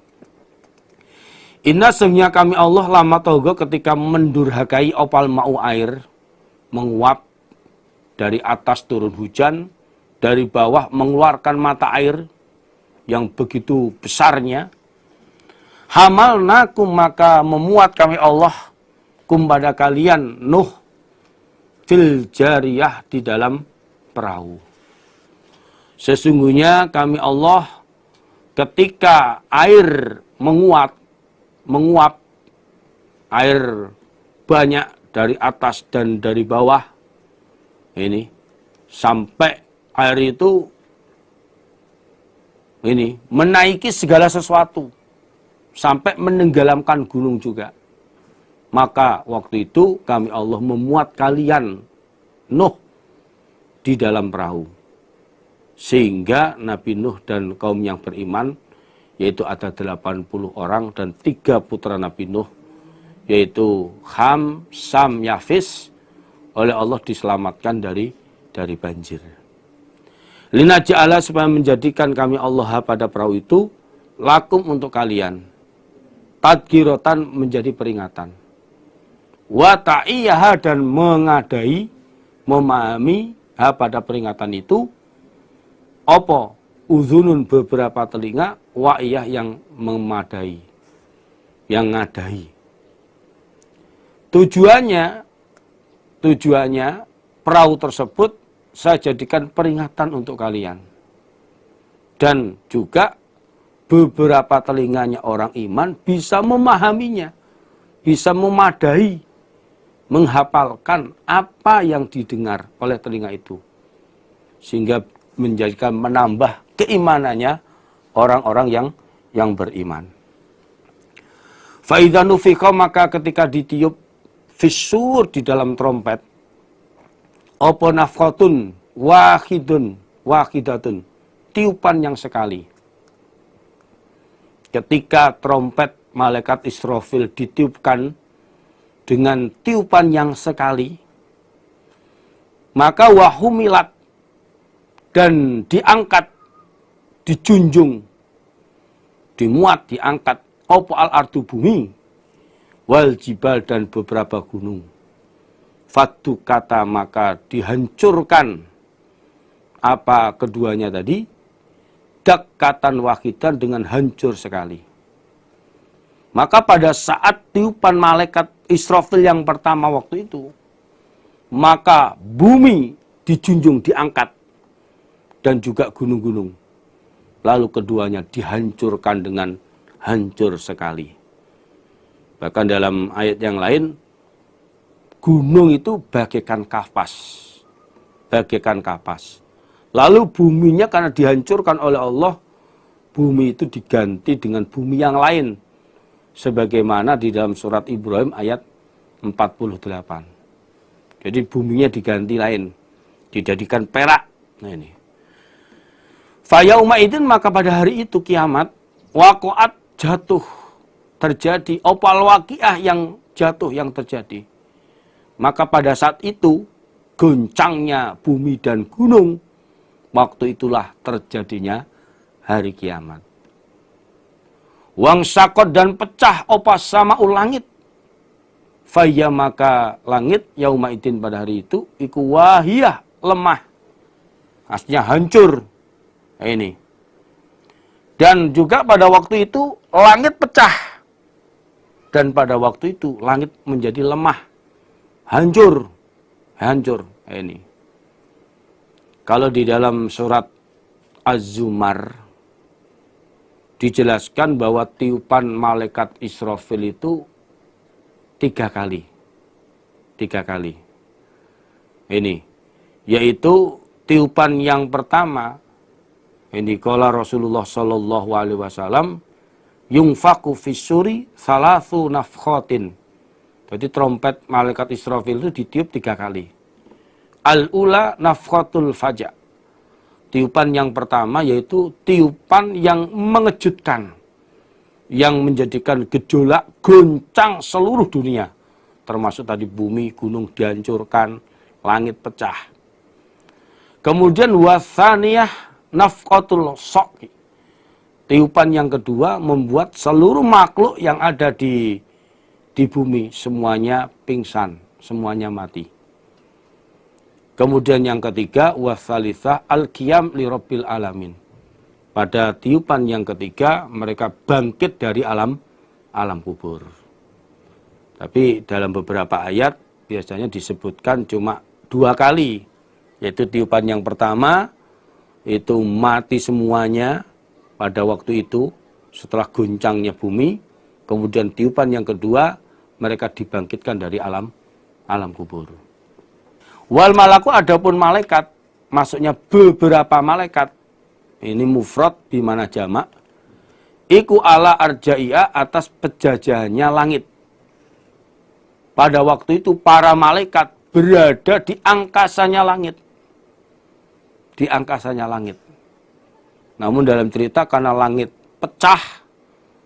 Inna sesungguhnya kami Allah lama togo ketika mendurhakai opal ma'u air, menguap dari atas turun hujan, dari bawah mengeluarkan mata air yang begitu besarnya. Hamalnakum maka memuat kami Allah kum pada kalian Nuh fil jariyah di dalam perahu. Sesungguhnya kami Allah ketika air menguap air banyak dari atas dan dari bawah ini sampai air itu ini menaiki segala sesuatu sampai menenggelamkan gunung juga. Maka waktu itu kami Allah memuat kalian Nuh di dalam perahu. Sehingga Nabi Nuh dan kaum yang beriman, yaitu ada 80 orang dan 3 putra Nabi Nuh, yaitu Ham, Sam, Yafis, oleh Allah diselamatkan dari banjir. Lina ja'ala supaya menjadikan kami Allah pada perahu itu, lakum untuk kalian. Tadkirotan menjadi peringatan. Wa ta'iyaha dan mengadai, memahami pada peringatan itu, apa? Uzunun beberapa telinga, wa'iyah yang memadai, yang ngadai. Tujuannya perahu tersebut saya jadikan peringatan untuk kalian. Dan juga beberapa telinganya orang iman bisa memahaminya, bisa memadai, menghafalkan apa yang didengar oleh telinga itu. Sehingga menjadikan menambah keimanannya orang-orang yang beriman. Fa idza nufikha maka ketika ditiup fisur di dalam trompet, apa nafkhatun wahidatun, tiupan yang sekali. Ketika trompet malaikat Israfil ditiupkan dengan tiupan yang sekali, maka wahumilat dan diangkat, dijunjung, dimuat, diangkat, opo al-ardu bumi, wal jibal dan beberapa gunung. Fatu kata maka dihancurkan apa keduanya tadi, dakkatan wahidan dengan hancur sekali. Maka pada saat tiupan malaikat Israfil yang pertama waktu itu, maka bumi dijunjung, diangkat, dan juga gunung-gunung. Lalu keduanya dihancurkan dengan hancur sekali. Bahkan dalam ayat yang lain, gunung itu bagaikan kapas. Bagaikan kapas. Lalu buminya karena dihancurkan oleh Allah, bumi itu diganti dengan bumi yang lain. Sebagaimana di dalam surat Ibrahim ayat 48. Jadi buminya diganti lain. Dijadikan perak. Nah ini. Fayauma idin maka pada hari itu kiamat waqa'at jatuh terjadi opal waqiah yang jatuh yang terjadi. Maka pada saat itu goncangnya bumi dan gunung, waktu itulah terjadinya hari kiamat. Wang sakot dan pecah opas sama ulangit. Faya maka langit yauma idin pada hari itu iku wahiyah lemah. Aslinya hancur. Ini. Dan juga pada waktu itu langit pecah. Dan pada waktu itu langit menjadi lemah. Hancur. Hancur. Ini. Kalau di dalam surat Az-Zumar dijelaskan bahwa tiupan malaikat Israfil itu 3 kali. 3 kali. Ini. Yaitu tiupan yang pertama. Ini kala Rasulullah sallallahu alaihi wasallam yungfaku fisuri salasu nafkhatin. Jadi trompet malaikat Israfil itu ditiup 3 kali. Al-ula nafkhatul faja. Tiupan yang pertama yaitu tiupan yang mengejutkan, yang menjadikan gejolak goncang seluruh dunia, termasuk tadi bumi, gunung dihancurkan, langit pecah. Kemudian wasaniyah nafqatul soqi. Tiupan yang kedua membuat seluruh makhluk yang ada di bumi semuanya pingsan, semuanya mati. Kemudian yang ketiga wasalisah al-qiyam li rabbil alamin. Pada tiupan yang ketiga mereka bangkit dari alam kubur. Tapi dalam beberapa ayat biasanya disebutkan cuma 2 kali. Yaitu tiupan yang pertama itu mati semuanya pada waktu itu setelah goncangnya bumi. Kemudian tiupan yang kedua mereka dibangkitkan dari alam kubur. Wal malaku adapun malaikat, maksudnya beberapa malaikat. Ini mufrad di mana jamak. Iku ala arja'iyah atas penjajahannya langit. Pada waktu itu para malaikat berada di angkasanya langit. Di angkasanya langit. Namun dalam cerita karena langit pecah,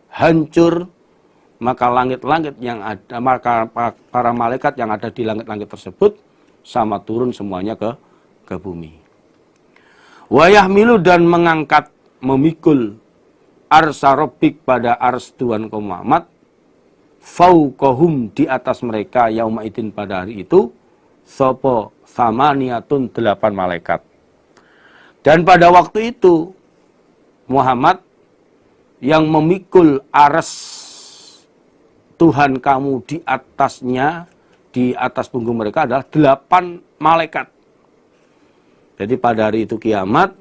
hancur, maka langit-langit yang ada, maka para malaikat yang ada di langit-langit tersebut sama turun semuanya ke bumi. Wayahmilu dan mengangkat, memikul arsa rabbik pada ars Tuhan kaum Muhammad, fauqahum di atas mereka yauma idin pada hari itu, sopo samaniyatun 8 malaikat. Dan pada waktu itu Muhammad yang memikul ars Tuhan kamu di atasnya, di atas punggung mereka adalah 8 malaikat. Jadi pada hari itu kiamat,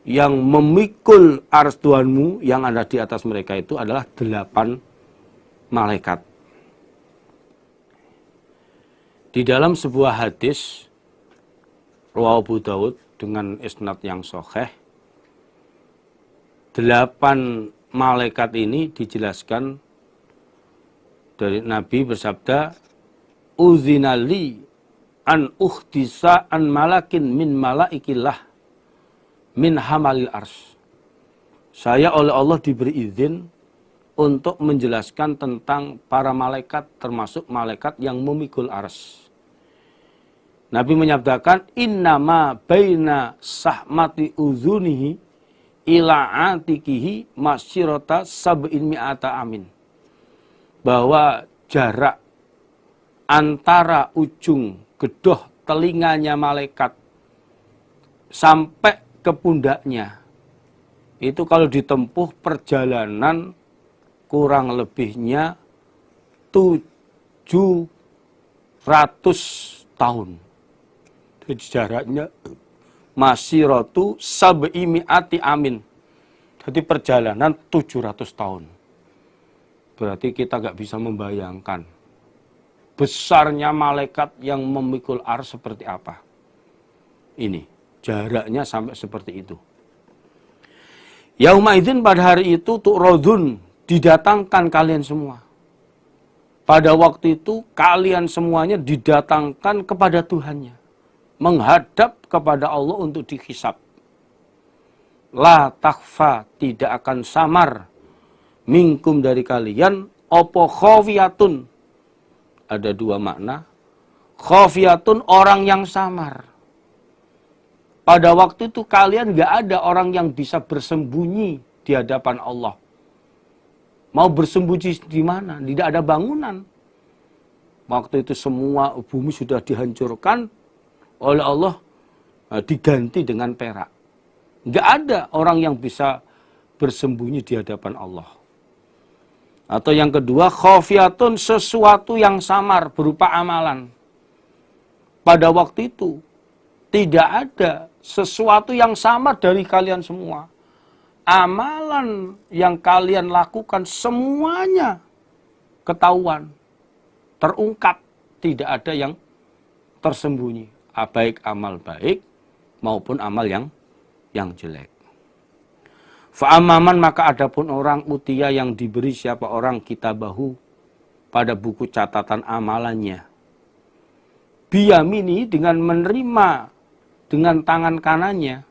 yang memikul ars Tuhanmu yang ada di atas mereka itu adalah 8 malaikat. Di dalam sebuah hadis riwayat Abu Daud dengan isnad yang sahih, 8 malaikat ini dijelaskan dari Nabi bersabda, uzinali an uhtisa an malakin min malaikillah min hamalil ars. Saya oleh Allah diberi izin untuk menjelaskan tentang para malaikat, termasuk malaikat yang memikul ars. Nabi menyabdakan, innama baina sahmati uzunihi ila atikihi masyirata sab'in mi'ata amin. Bahwa jarak antara ujung gedoh telinganya malaikat sampai ke pundaknya, itu kalau ditempuh perjalanan kurang lebihnya 700 tahun. Jadi jaraknya masiratu sab'i mi'ati amin. Jadi perjalanan 700 tahun. Berarti kita nggak bisa membayangkan besarnya malaikat yang memikul ars seperti apa. Ini jaraknya sampai seperti itu. Yaumaidin pada hari itu tu'radun, didatangkan kalian semua. Pada waktu itu kalian semuanya didatangkan kepada Tuhannya, menghadap kepada Allah untuk dihisab. La takhfa, tidak akan samar, minkum dari kalian, opo khafiyatun. Ada 2 makna. Khafiyatun orang yang samar. Pada waktu itu kalian gak ada orang yang bisa bersembunyi di hadapan Allah. Mau bersembunyi di mana? Tidak ada bangunan. Waktu itu semua bumi sudah dihancurkan oleh Allah, diganti dengan perak. Gak ada orang yang bisa bersembunyi di hadapan Allah. Atau yang kedua, khafiyatun, sesuatu yang samar berupa amalan. Pada waktu itu tidak ada sesuatu yang samar dari kalian semua. Amalan yang kalian lakukan semuanya ketahuan, terungkap, tidak ada yang tersembunyi, baik amal baik maupun amal yang jelek. Fa'amaman, maka adapun orang utia yang diberi siapa orang kitabahu pada buku catatan amalannya, biyamini dengan menerima dengan tangan kanannya,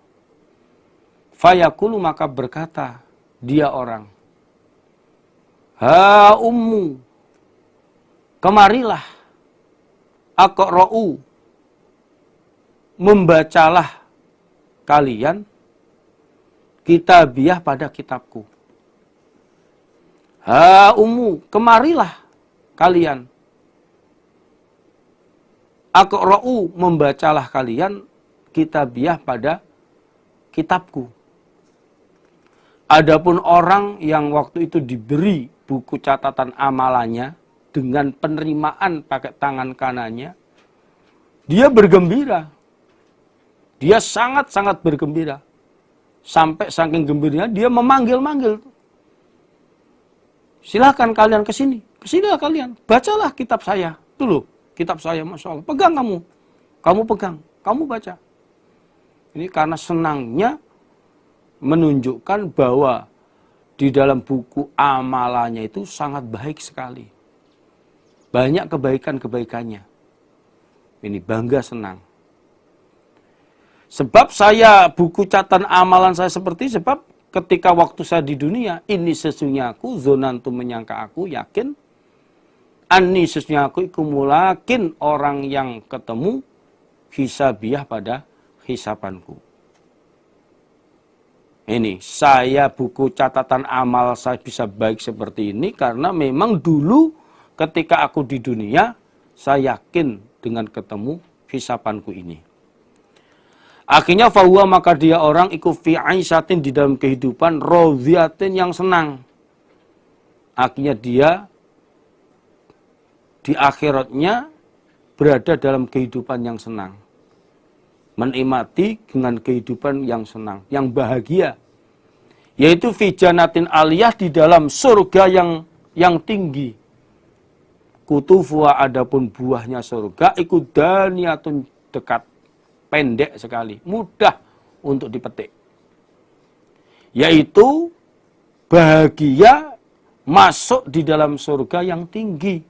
Fayaqulu, maka berkata dia orang, ha ummu, kemarilah, aqra'u, membacalah kalian kitabiah pada kitabku. Ha ummu, kemarilah kalian, aqra'u, membacalah kalian kitabiah pada kitabku. Adapun orang yang waktu itu diberi buku catatan amalannya dengan penerimaan pakai tangan kanannya, dia bergembira. Dia sangat-sangat bergembira. Sampai saking gembiranya dia memanggil-manggil. Silahkan kalian ke sini. Kesinilah kalian. Bacalah kitab saya. Tuh, kitab saya, Masya Allah. Pegang kamu. Kamu pegang. Kamu baca. Ini karena senangnya menunjukkan bahwa di dalam buku amalannya itu sangat baik sekali. Banyak kebaikan-kebaikannya. Ini bangga, senang. Sebab saya, buku catatan amalan saya seperti, sebab ketika waktu saya di dunia, ini sesungguhnya aku, zonantu menyangka aku, yakin, ani sesungguhnya aku, ikumulakin orang yang ketemu, hisabiah pada hisapanku. Ini, saya buku catatan amal saya bisa baik seperti ini karena memang dulu ketika aku di dunia, saya yakin dengan ketemu hisapanku ini. Akhirnya fahuwa, maka dia orang iku fi aisyatin, di dalam kehidupan radhiyatin, yang senang. Akhirnya dia di akhiratnya berada dalam kehidupan yang senang. Menikmati dengan kehidupan yang senang, yang bahagia. Yaitu fi jannatin aliyah, di dalam surga yang tinggi. Kutufuha, adapun buahnya surga, iku daniyatun, dekat, pendek sekali, mudah untuk dipetik. Yaitu bahagia masuk di dalam surga yang tinggi.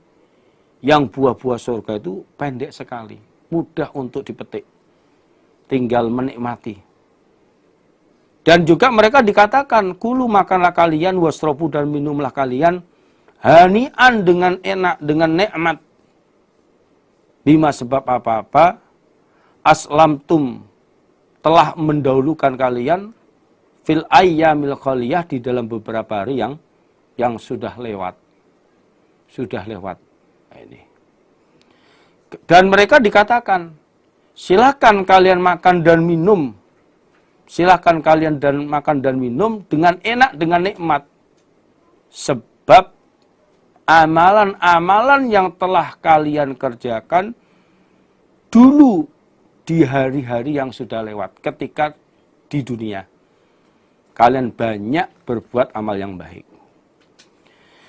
Yang buah-buah surga itu pendek sekali, mudah untuk dipetik. Tinggal menikmati. Dan juga mereka dikatakan, kulu, makanlah kalian, wasrobu, dan minumlah kalian, hani'an, dengan enak, dengan nikmat. Bima, sebab apa-apa, aslamtum, telah mendahulukan kalian, fil ayyamil khaliyah, di dalam beberapa hari yang sudah lewat. Sudah lewat. Ini. Dan mereka dikatakan, silakan kalian makan dan minum. Silakan kalian makan dan minum dengan enak, dengan nikmat. Sebab amalan-amalan yang telah kalian kerjakan dulu di hari-hari yang sudah lewat, ketika di dunia. Kalian banyak berbuat amal yang baik.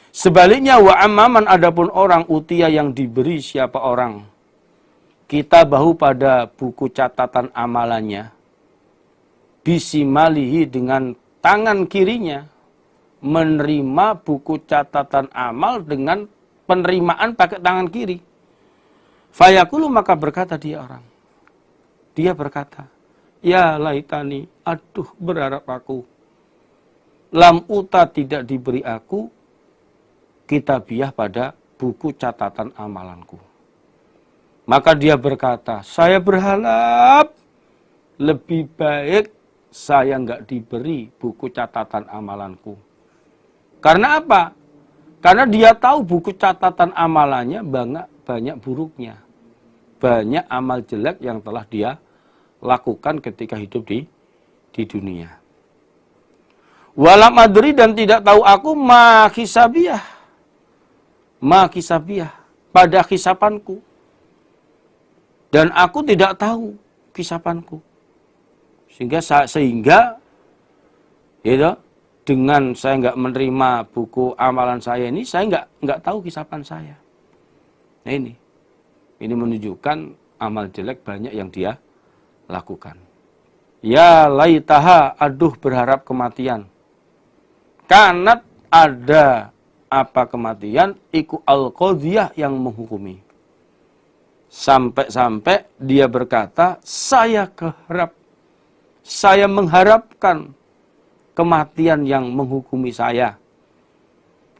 Sebaliknya, wa amman, adapun orang utia, yang diberi siapa orang kita bahu, pada buku catatan amalannya, bisimalihi, dengan tangan kirinya, menerima buku catatan amal dengan penerimaan pakai tangan kiri. Fayaqulu, maka berkata dia orang. Dia berkata, ya laitani, aduh berharap aku, lam uta, tidak diberi aku kitabiah, pada buku catatan amalanku. Maka dia berkata, saya berharap lebih baik saya nggak diberi buku catatan amalanku. Karena apa? Karena dia tahu buku catatan amalannya banyak buruknya. Banyak amal jelek yang telah dia lakukan ketika hidup di dunia. Walam adri, dan tidak tahu aku ma hisabiah, pada hisapanku. Dan aku tidak tahu hisapanku. Sehingga ya, dengan saya nggak menerima buku amalan saya ini, saya nggak tahu hisapan saya. Nah ini menunjukkan amal jelek banyak yang dia lakukan. Ya laitaha, aduh berharap kematian. Kanat, ada apa kematian, iku al-qadhiyah, yang menghukumi. Sampai-sampai dia berkata, saya mengharapkan kematian yang menghukumi saya.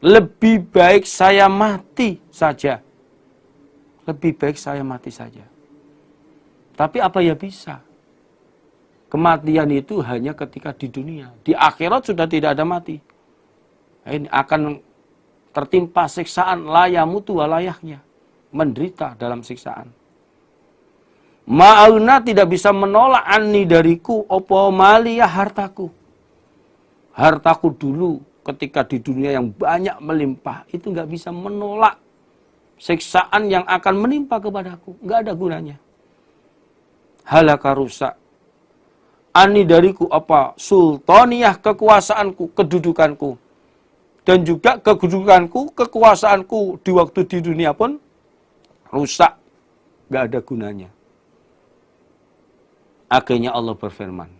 Lebih baik saya mati saja. Lebih baik saya mati saja. Tapi apa ya bisa? Kematian itu hanya ketika di dunia. Di akhirat sudah tidak ada mati. Ini akan tertimpa siksaan layamutu walayahnya. Menderita dalam siksaan. Ma'auna tidak bisa menolak anni dariku opo maliyah hartaku. Hartaku dulu ketika di dunia yang banyak melimpah itu nggak bisa menolak siksaan yang akan menimpa kepadaku. Nggak ada gunanya. Halaka rusak. Ani dariku apa? Sultaniyah, kekuasaanku, kedudukanku. Dan juga kedudukanku, kekuasaanku di waktu di dunia pun rusak. Nggak ada gunanya. Akhirnya Allah berfirman.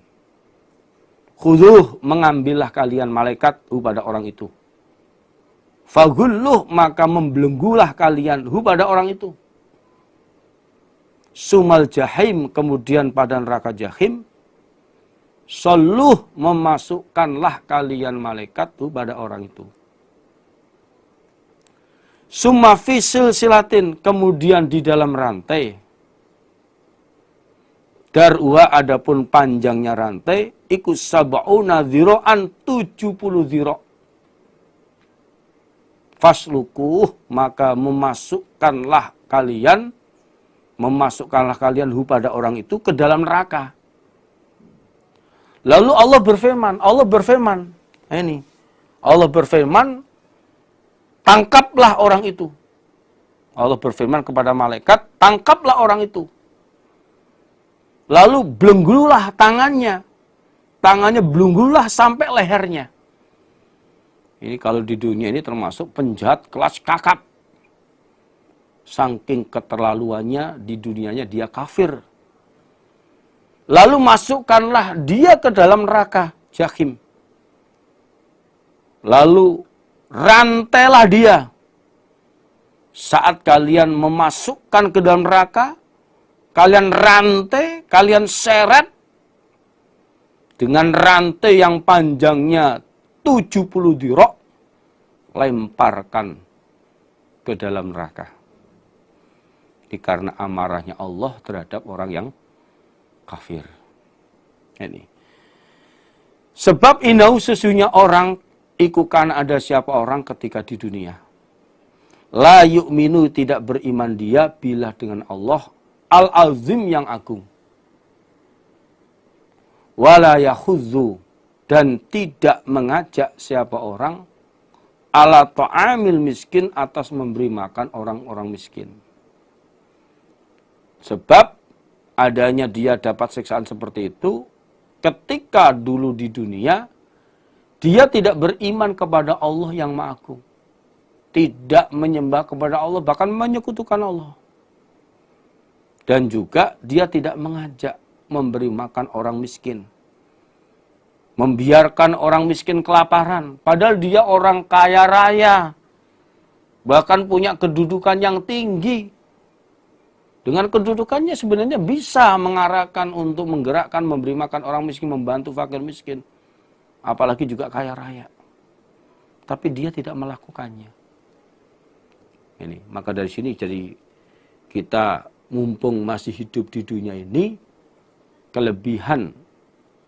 Khuduh, mengambillah kalian malaikat pada orang itu. Fagulluh, maka membelenggulah kalian pada orang itu. Sumal jahim, kemudian pada neraka jahim. Soluh, memasukkanlah kalian malaikat pada orang itu. Summa fisil silatin, kemudian di dalam rantai. Dar'uha, adapun panjangnya rantai, ikus sab'una dhiro'an, 70 dhiro'. Faslukuh, maka memasukkanlah kalian pada orang itu ke dalam neraka. Lalu Allah berfirman, Allah berfirman, tangkaplah orang itu. Allah berfirman kepada malaikat, tangkaplah orang itu. Lalu belenggululah tangannya. Tangannya belenggululah sampai lehernya. Ini kalau di dunia ini termasuk penjahat kelas kakap. Saking keterlaluannya di dunianya dia kafir. Lalu masukkanlah dia ke dalam neraka jahim. Lalu rantailah dia. Saat kalian memasukkan ke dalam neraka, kalian rantai, kalian seret dengan rantai yang panjangnya 70 dirok, lemparkan ke dalam neraka. Ini karena amarahnya Allah terhadap orang yang kafir. Ini. Sebab inau sesungguhnya orang, iku kana ada siapa orang ketika di dunia. La yu'minu, tidak beriman dia bila dengan Allah al-azim yang agung. Wala yakhudzu, dan tidak mengajak siapa orang ala ta'amil miskin, atas memberi makan orang-orang miskin. Sebab adanya dia dapat siksaan seperti itu ketika dulu di dunia dia tidak beriman kepada Allah yang Maha Agung. Tidak menyembah kepada Allah, bahkan menyekutukan Allah. Dan juga dia tidak mengajak memberi makan orang miskin. Membiarkan orang miskin kelaparan. Padahal dia orang kaya raya. Bahkan punya kedudukan yang tinggi. Dengan kedudukannya sebenarnya bisa mengarahkan untuk menggerakkan, memberi makan orang miskin, membantu fakir miskin. Apalagi juga kaya raya. Tapi dia tidak melakukannya. Ini, maka dari sini jadi kita mumpung masih hidup di dunia ini, kelebihan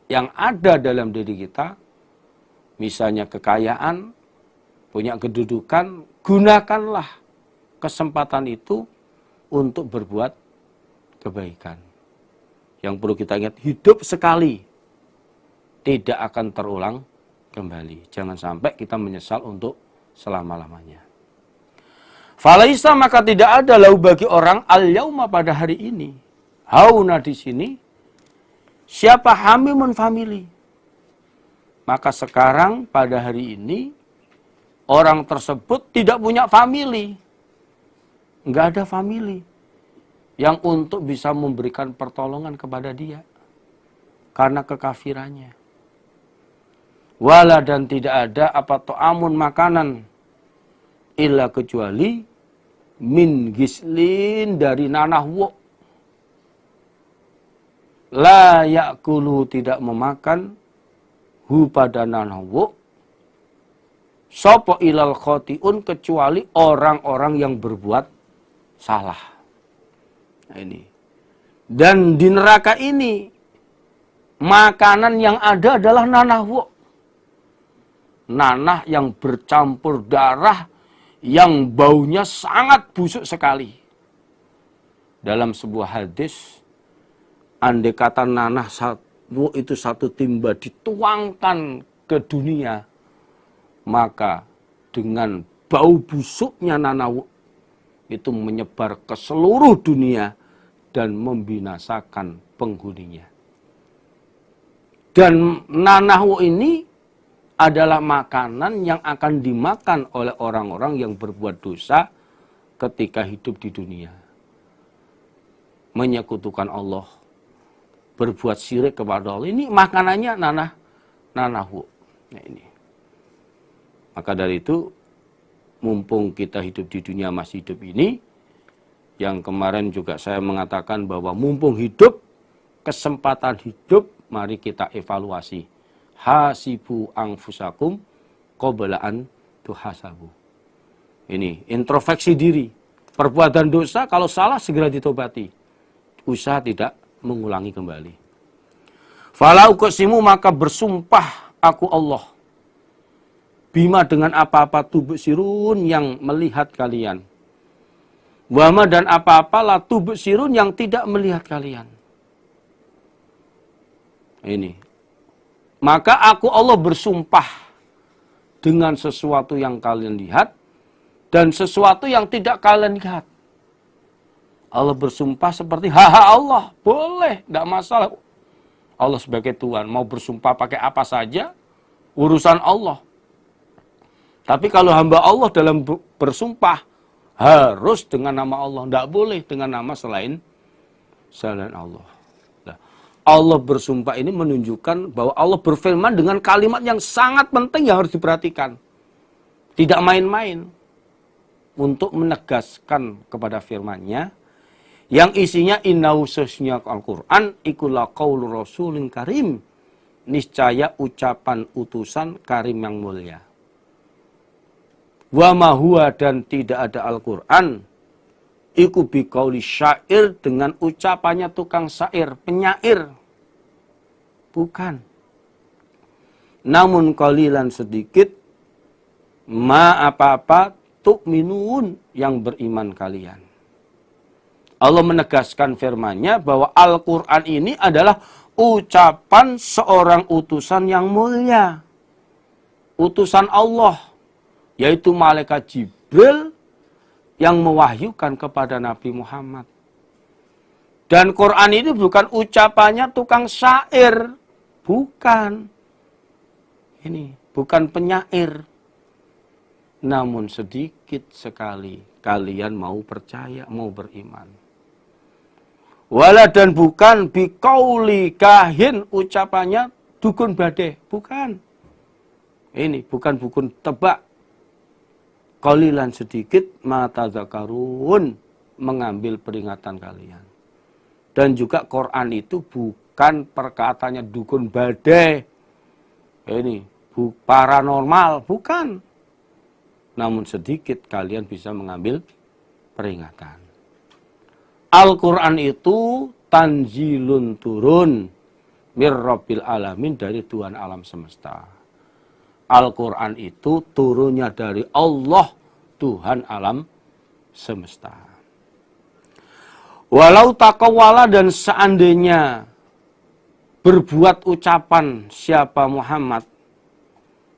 yang ada dalam diri kita, misalnya kekayaan, punya kedudukan, gunakanlah kesempatan itu untuk berbuat kebaikan. Yang perlu kita ingat, hidup sekali, tidak akan terulang kembali. Jangan sampai kita menyesal untuk selama-lamanya. Falaisa, maka tidak ada lahu bagi orang al-yauma pada hari ini. Hauna di sini, siapa hamimun famili. Maka sekarang pada hari ini, orang tersebut tidak punya famili. Enggak ada famili yang untuk bisa memberikan pertolongan kepada dia. Karena kekafirannya. Wala, dan tidak ada apa ta'amun makanan. Illa kecuali min gislin, dari nanah wok. La yakulu, tidak memakan hu pada nanawu sapa ilal khotiun kecuali orang-orang yang berbuat salah. Nah, ini. Dan di neraka ini makanan yang ada adalah nanawu. Nanah yang bercampur darah yang baunya sangat busuk sekali. Dalam sebuah hadis, andai kata nanah itu satu timba dituangkan ke dunia, maka dengan bau busuknya nanawu itu menyebar ke seluruh dunia dan membinasakan penghuninya. Dan nanawu ini adalah makanan yang akan dimakan oleh orang-orang yang berbuat dosa ketika hidup di dunia. Menyekutukan Allah, berbuat syirik kepada Allah. Ini makanannya nanahu. Nah, ini. Maka dari itu, mumpung kita hidup di dunia masih hidup ini, yang kemarin juga saya mengatakan bahwa mumpung hidup, kesempatan hidup, mari kita evaluasi. Hasibu anfusakum qabla an tuhasabu. Ini introspeksi diri. Perbuatan dosa kalau salah segera ditobati. Usaha tidak mengulangi kembali. Fala uqsimu maka bersumpah aku Allah. Bima dengan apa-apa tubsirun yang melihat kalian. Wama dan apa-apa la tubsirun yang tidak melihat kalian. Ini. Maka aku Allah bersumpah dengan sesuatu yang kalian lihat dan sesuatu yang tidak kalian lihat. Allah bersumpah seperti haha Allah. Boleh, tidak masalah. Allah sebagai Tuhan mau bersumpah pakai apa saja, urusan Allah. Tapi kalau hamba Allah dalam bersumpah harus dengan nama Allah. Tidak boleh dengan nama selain Allah. Allah bersumpah ini menunjukkan bahwa Allah berfirman dengan kalimat yang sangat penting yang harus diperhatikan. Tidak main-main. Untuk menegaskan kepada firman-Nya yang isinya innahu sesungguhnya Al-Quran ikulah qaulu rasulin karim. Niscaya ucapan utusan karim yang mulia. Wa ma huwa dan tidak ada Al-Quran iku biqauli syair dengan ucapannya tukang syair, penyair. Bukan. Namun qalilan sedikit ma apa-apa tu'minun yang beriman kalian. Allah menegaskan firman-Nya bahwa Al-Quran ini adalah ucapan seorang utusan yang mulia. Utusan Allah, yaitu malaikat Jibril yang mewahyukan kepada Nabi Muhammad. Dan Quran ini bukan ucapannya tukang syair. Bukan. Ini bukan penyair. Namun sedikit sekali kalian mau percaya, mau beriman. Wala dan bukan biqauli kahin ucapannya dukun badai. Bukan. Ini bukan dukun tebak. Qalilan sedikit mata zakarun mengambil peringatan kalian. Dan juga Quran itu bukan perkataannya dukun badai. Ini paranormal, bukan. Namun sedikit kalian bisa mengambil peringatan. Al-Quran itu tanzilun turun mir rabbil alamin dari Tuhan alam semesta. Al-Quran itu turunnya dari Allah, Tuhan alam semesta. Walau takawala dan seandainya berbuat ucapan siapa Muhammad,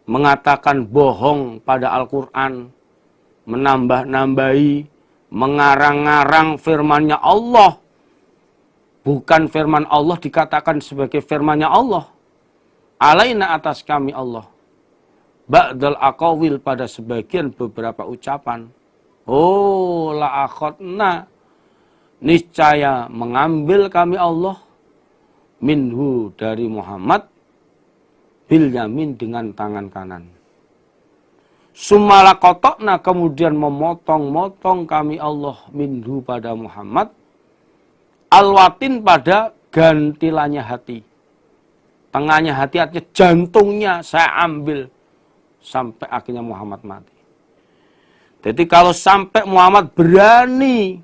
mengatakan bohong pada Al-Quran, menambah-nambahi, mengarang-ngarang firman-Nya Allah, bukan firman Allah dikatakan sebagai firman-Nya Allah, alaina atas kami Allah, ba'dal aqawil pada sebagian beberapa ucapan. Oh la akhadna niscaya mengambil kami Allah minhu dari Muhammad bil yamin dengan tangan kanan. Sumala qata'na kemudian memotong-motong kami Allah minhu pada Muhammad alwatin pada gantilannya hati. Tengahnya hati, artinya jantungnya saya ambil sampai akhirnya Muhammad mati. Jadi kalau sampai Muhammad berani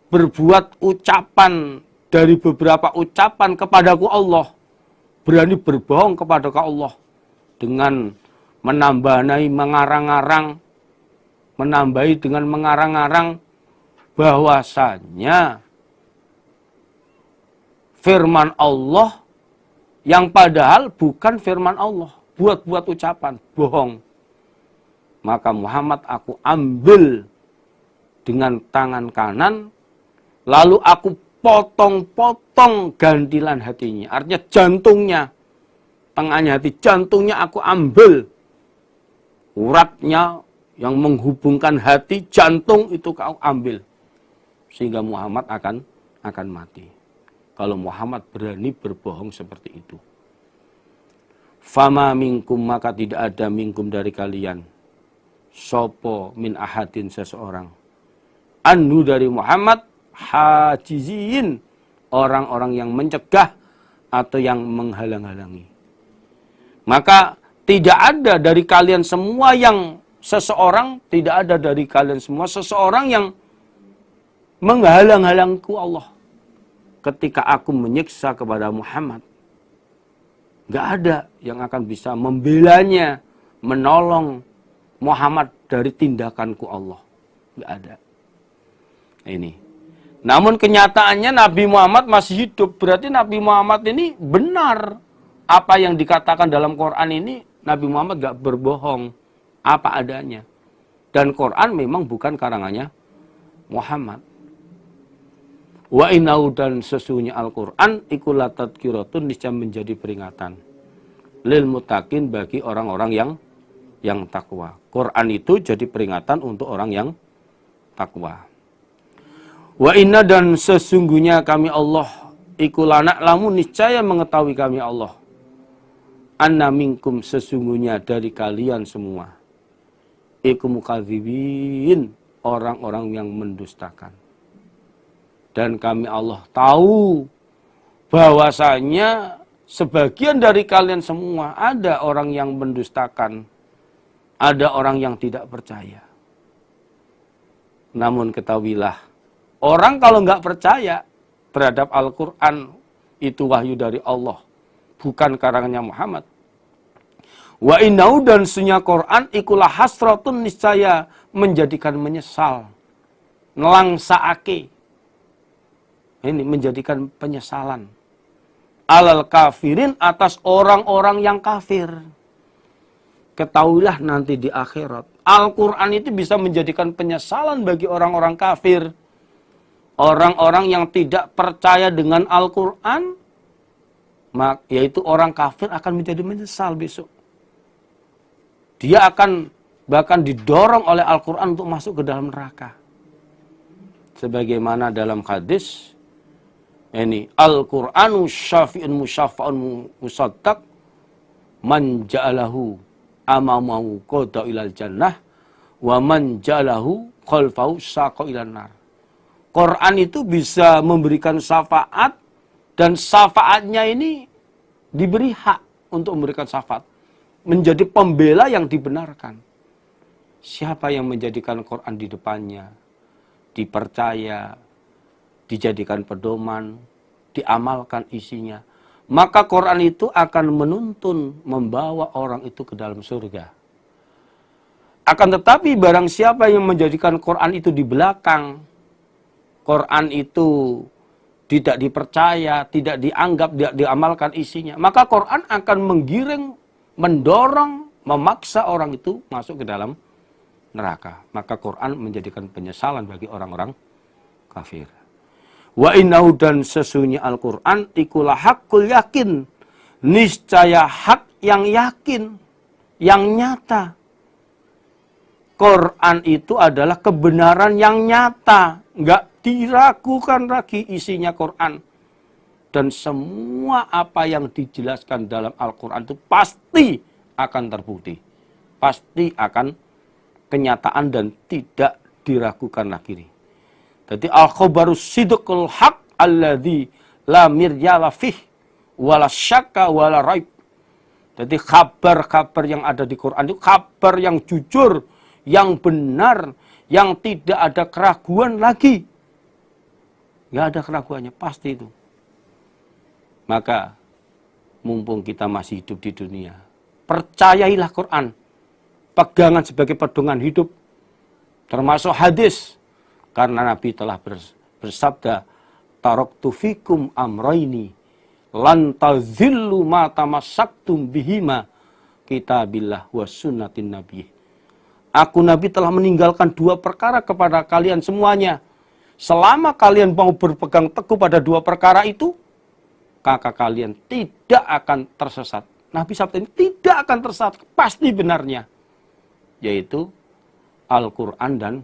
berbuat ucapan dari beberapa ucapan kepadaku Allah, berani berbohong kepada Allah dengan menambahi dengan mengarang-arang bahwasanya firman Allah yang padahal bukan firman Allah, buat-buat ucapan, bohong. Maka Muhammad aku ambil dengan tangan kanan, lalu aku potong-potong gantilan hatinya. Artinya jantungnya, tengahnya hati, jantungnya aku ambil. Uratnya yang menghubungkan hati, jantung itu kau ambil. Sehingga Muhammad akan mati. Kalau Muhammad berani berbohong seperti itu. Fama minkum, maka tidak ada minkum dari kalian. Sopo min ahadin, seseorang. Anhu dari Muhammad, hajizin, orang-orang yang mencegah atau yang menghalang-halangi. Maka tidak ada dari kalian semua yang seseorang, tidak ada dari kalian semua seseorang yang menghalang-halangku Allah. Ketika aku menyiksa kepada Muhammad, nggak ada yang akan bisa membelanya, menolong Muhammad dari tindakanku Allah. Nggak ada. Ini. Namun kenyataannya Nabi Muhammad masih hidup. Berarti Nabi Muhammad ini benar. Apa yang dikatakan dalam Quran ini, Nabi Muhammad nggak berbohong. Apa adanya. Dan Quran memang bukan karangannya Muhammad. Wa innahu, dan sesungguhnya Al-Quran iku latadkiratun, niscaya menjadi peringatan lil muttaqin, bagi orang-orang yang takwa. Quran itu jadi peringatan untuk orang yang takwa. Wa inna, dan sesungguhnya kami Allah iku lana'lamu, niscaya mengetahui kami Allah, anna minkum, sesungguhnya dari kalian semua, iku mukadzibin, orang-orang yang mendustakan. Dan kami Allah tahu bahwasanya sebagian dari kalian semua ada orang yang mendustakan, ada orang yang tidak percaya. Namun ketahuilah, orang kalau nggak percaya terhadap Al-Quran, itu wahyu dari Allah, bukan karangannya Muhammad. Wa innahu, dan sunya Quran ikulah hasratun, niscaya menjadikan menyesal, nelangsaake. Ini menjadikan penyesalan. Alal kafirin, atas orang-orang yang kafir. Ketahuilah nanti di akhirat, Al-Quran itu bisa menjadikan penyesalan bagi orang-orang kafir. Orang-orang yang tidak percaya dengan Al-Quran, yaitu orang kafir, akan menjadi menyesal besok. Dia akan bahkan didorong oleh Al-Quran untuk masuk ke dalam neraka. Sebagaimana dalam hadis, ini Al-Qur'anu syafi'un musyafa'un musaddaq, man ja'alahu amamahu qada ilal jannah wa man ja'alahu khalfahu saqa ilan nar. Quran itu bisa memberikan syafaat, dan syafaatnya ini diberi hak untuk memberikan syafaat, menjadi pembela yang dibenarkan. Siapa yang menjadikan Quran di depannya, dipercaya, dijadikan pedoman, diamalkan isinya, maka Quran itu akan menuntun, membawa orang itu ke dalam surga. Akan tetapi barang siapa yang menjadikan Quran itu di belakang, Quran itu tidak dipercaya, tidak dianggap, tidak diamalkan isinya, maka Quran akan menggiring, mendorong, memaksa orang itu masuk ke dalam neraka. Maka Quran menjadikan penyesalan bagi orang-orang kafir. Wa innahu, dan sesungguhnya Al-Quran ikulah hakul yakin, niscaya hak yang yakin, yang nyata. Quran itu adalah kebenaran yang nyata, nggak diragukan lagi isinya Quran. Dan semua apa yang dijelaskan dalam Al-Quran itu pasti akan terbukti, pasti akan kenyataan dan tidak diragukan lagi. Jadi al-khabarus sidqul haq alladzi la miryala fih, wala syakka wala raib. Jadi kabar-kabar yang ada di Quran itu kabar yang jujur, yang benar, yang tidak ada keraguan lagi. Nggak ada keraguannya, pasti itu. Maka mumpung kita masih hidup di dunia, percayailah Quran. Pegangan sebagai pedoman hidup. Termasuk hadis. Karena Nabi telah bersabda, taraktu fikum amraini lan tazillu ma tamassaktum bihima kitabillah wa sunnatin nabi. Aku Nabi telah meninggalkan dua perkara kepada kalian semuanya. Selama kalian mau berpegang teguh pada dua perkara itu, maka kalian tidak akan tersesat. Nabi sabda ini tidak akan tersesat, pasti benarnya. Yaitu Al-Quran dan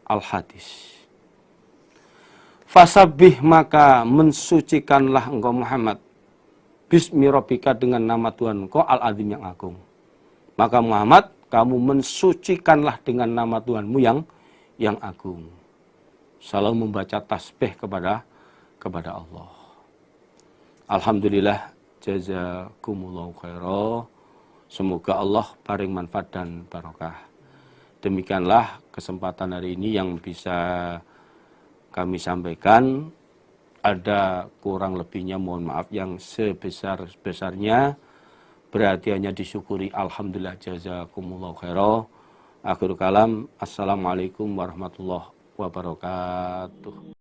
Al-Hadis. Fasabbih, maka mensucikanlah engkau Muhammad. Bismi rabbika, dengan nama Tuhan engkau Al-Azim yang agung. Maka Muhammad, kamu mensucikanlah dengan nama Tuhanmu yang agung. Selalu membaca tasbih kepada Allah. Alhamdulillah, jazakumullahu khairan. Semoga Allah paring manfaat dan barokah. Demikianlah kesempatan hari ini yang bisa kami sampaikan. Ada kurang lebihnya mohon maaf yang sebesar-besarnya. Berarti hanya disyukuri. Alhamdulillah, jazakumullahu khairan. Akhirul kalam. Assalamualaikum warahmatullahi wabarakatuh.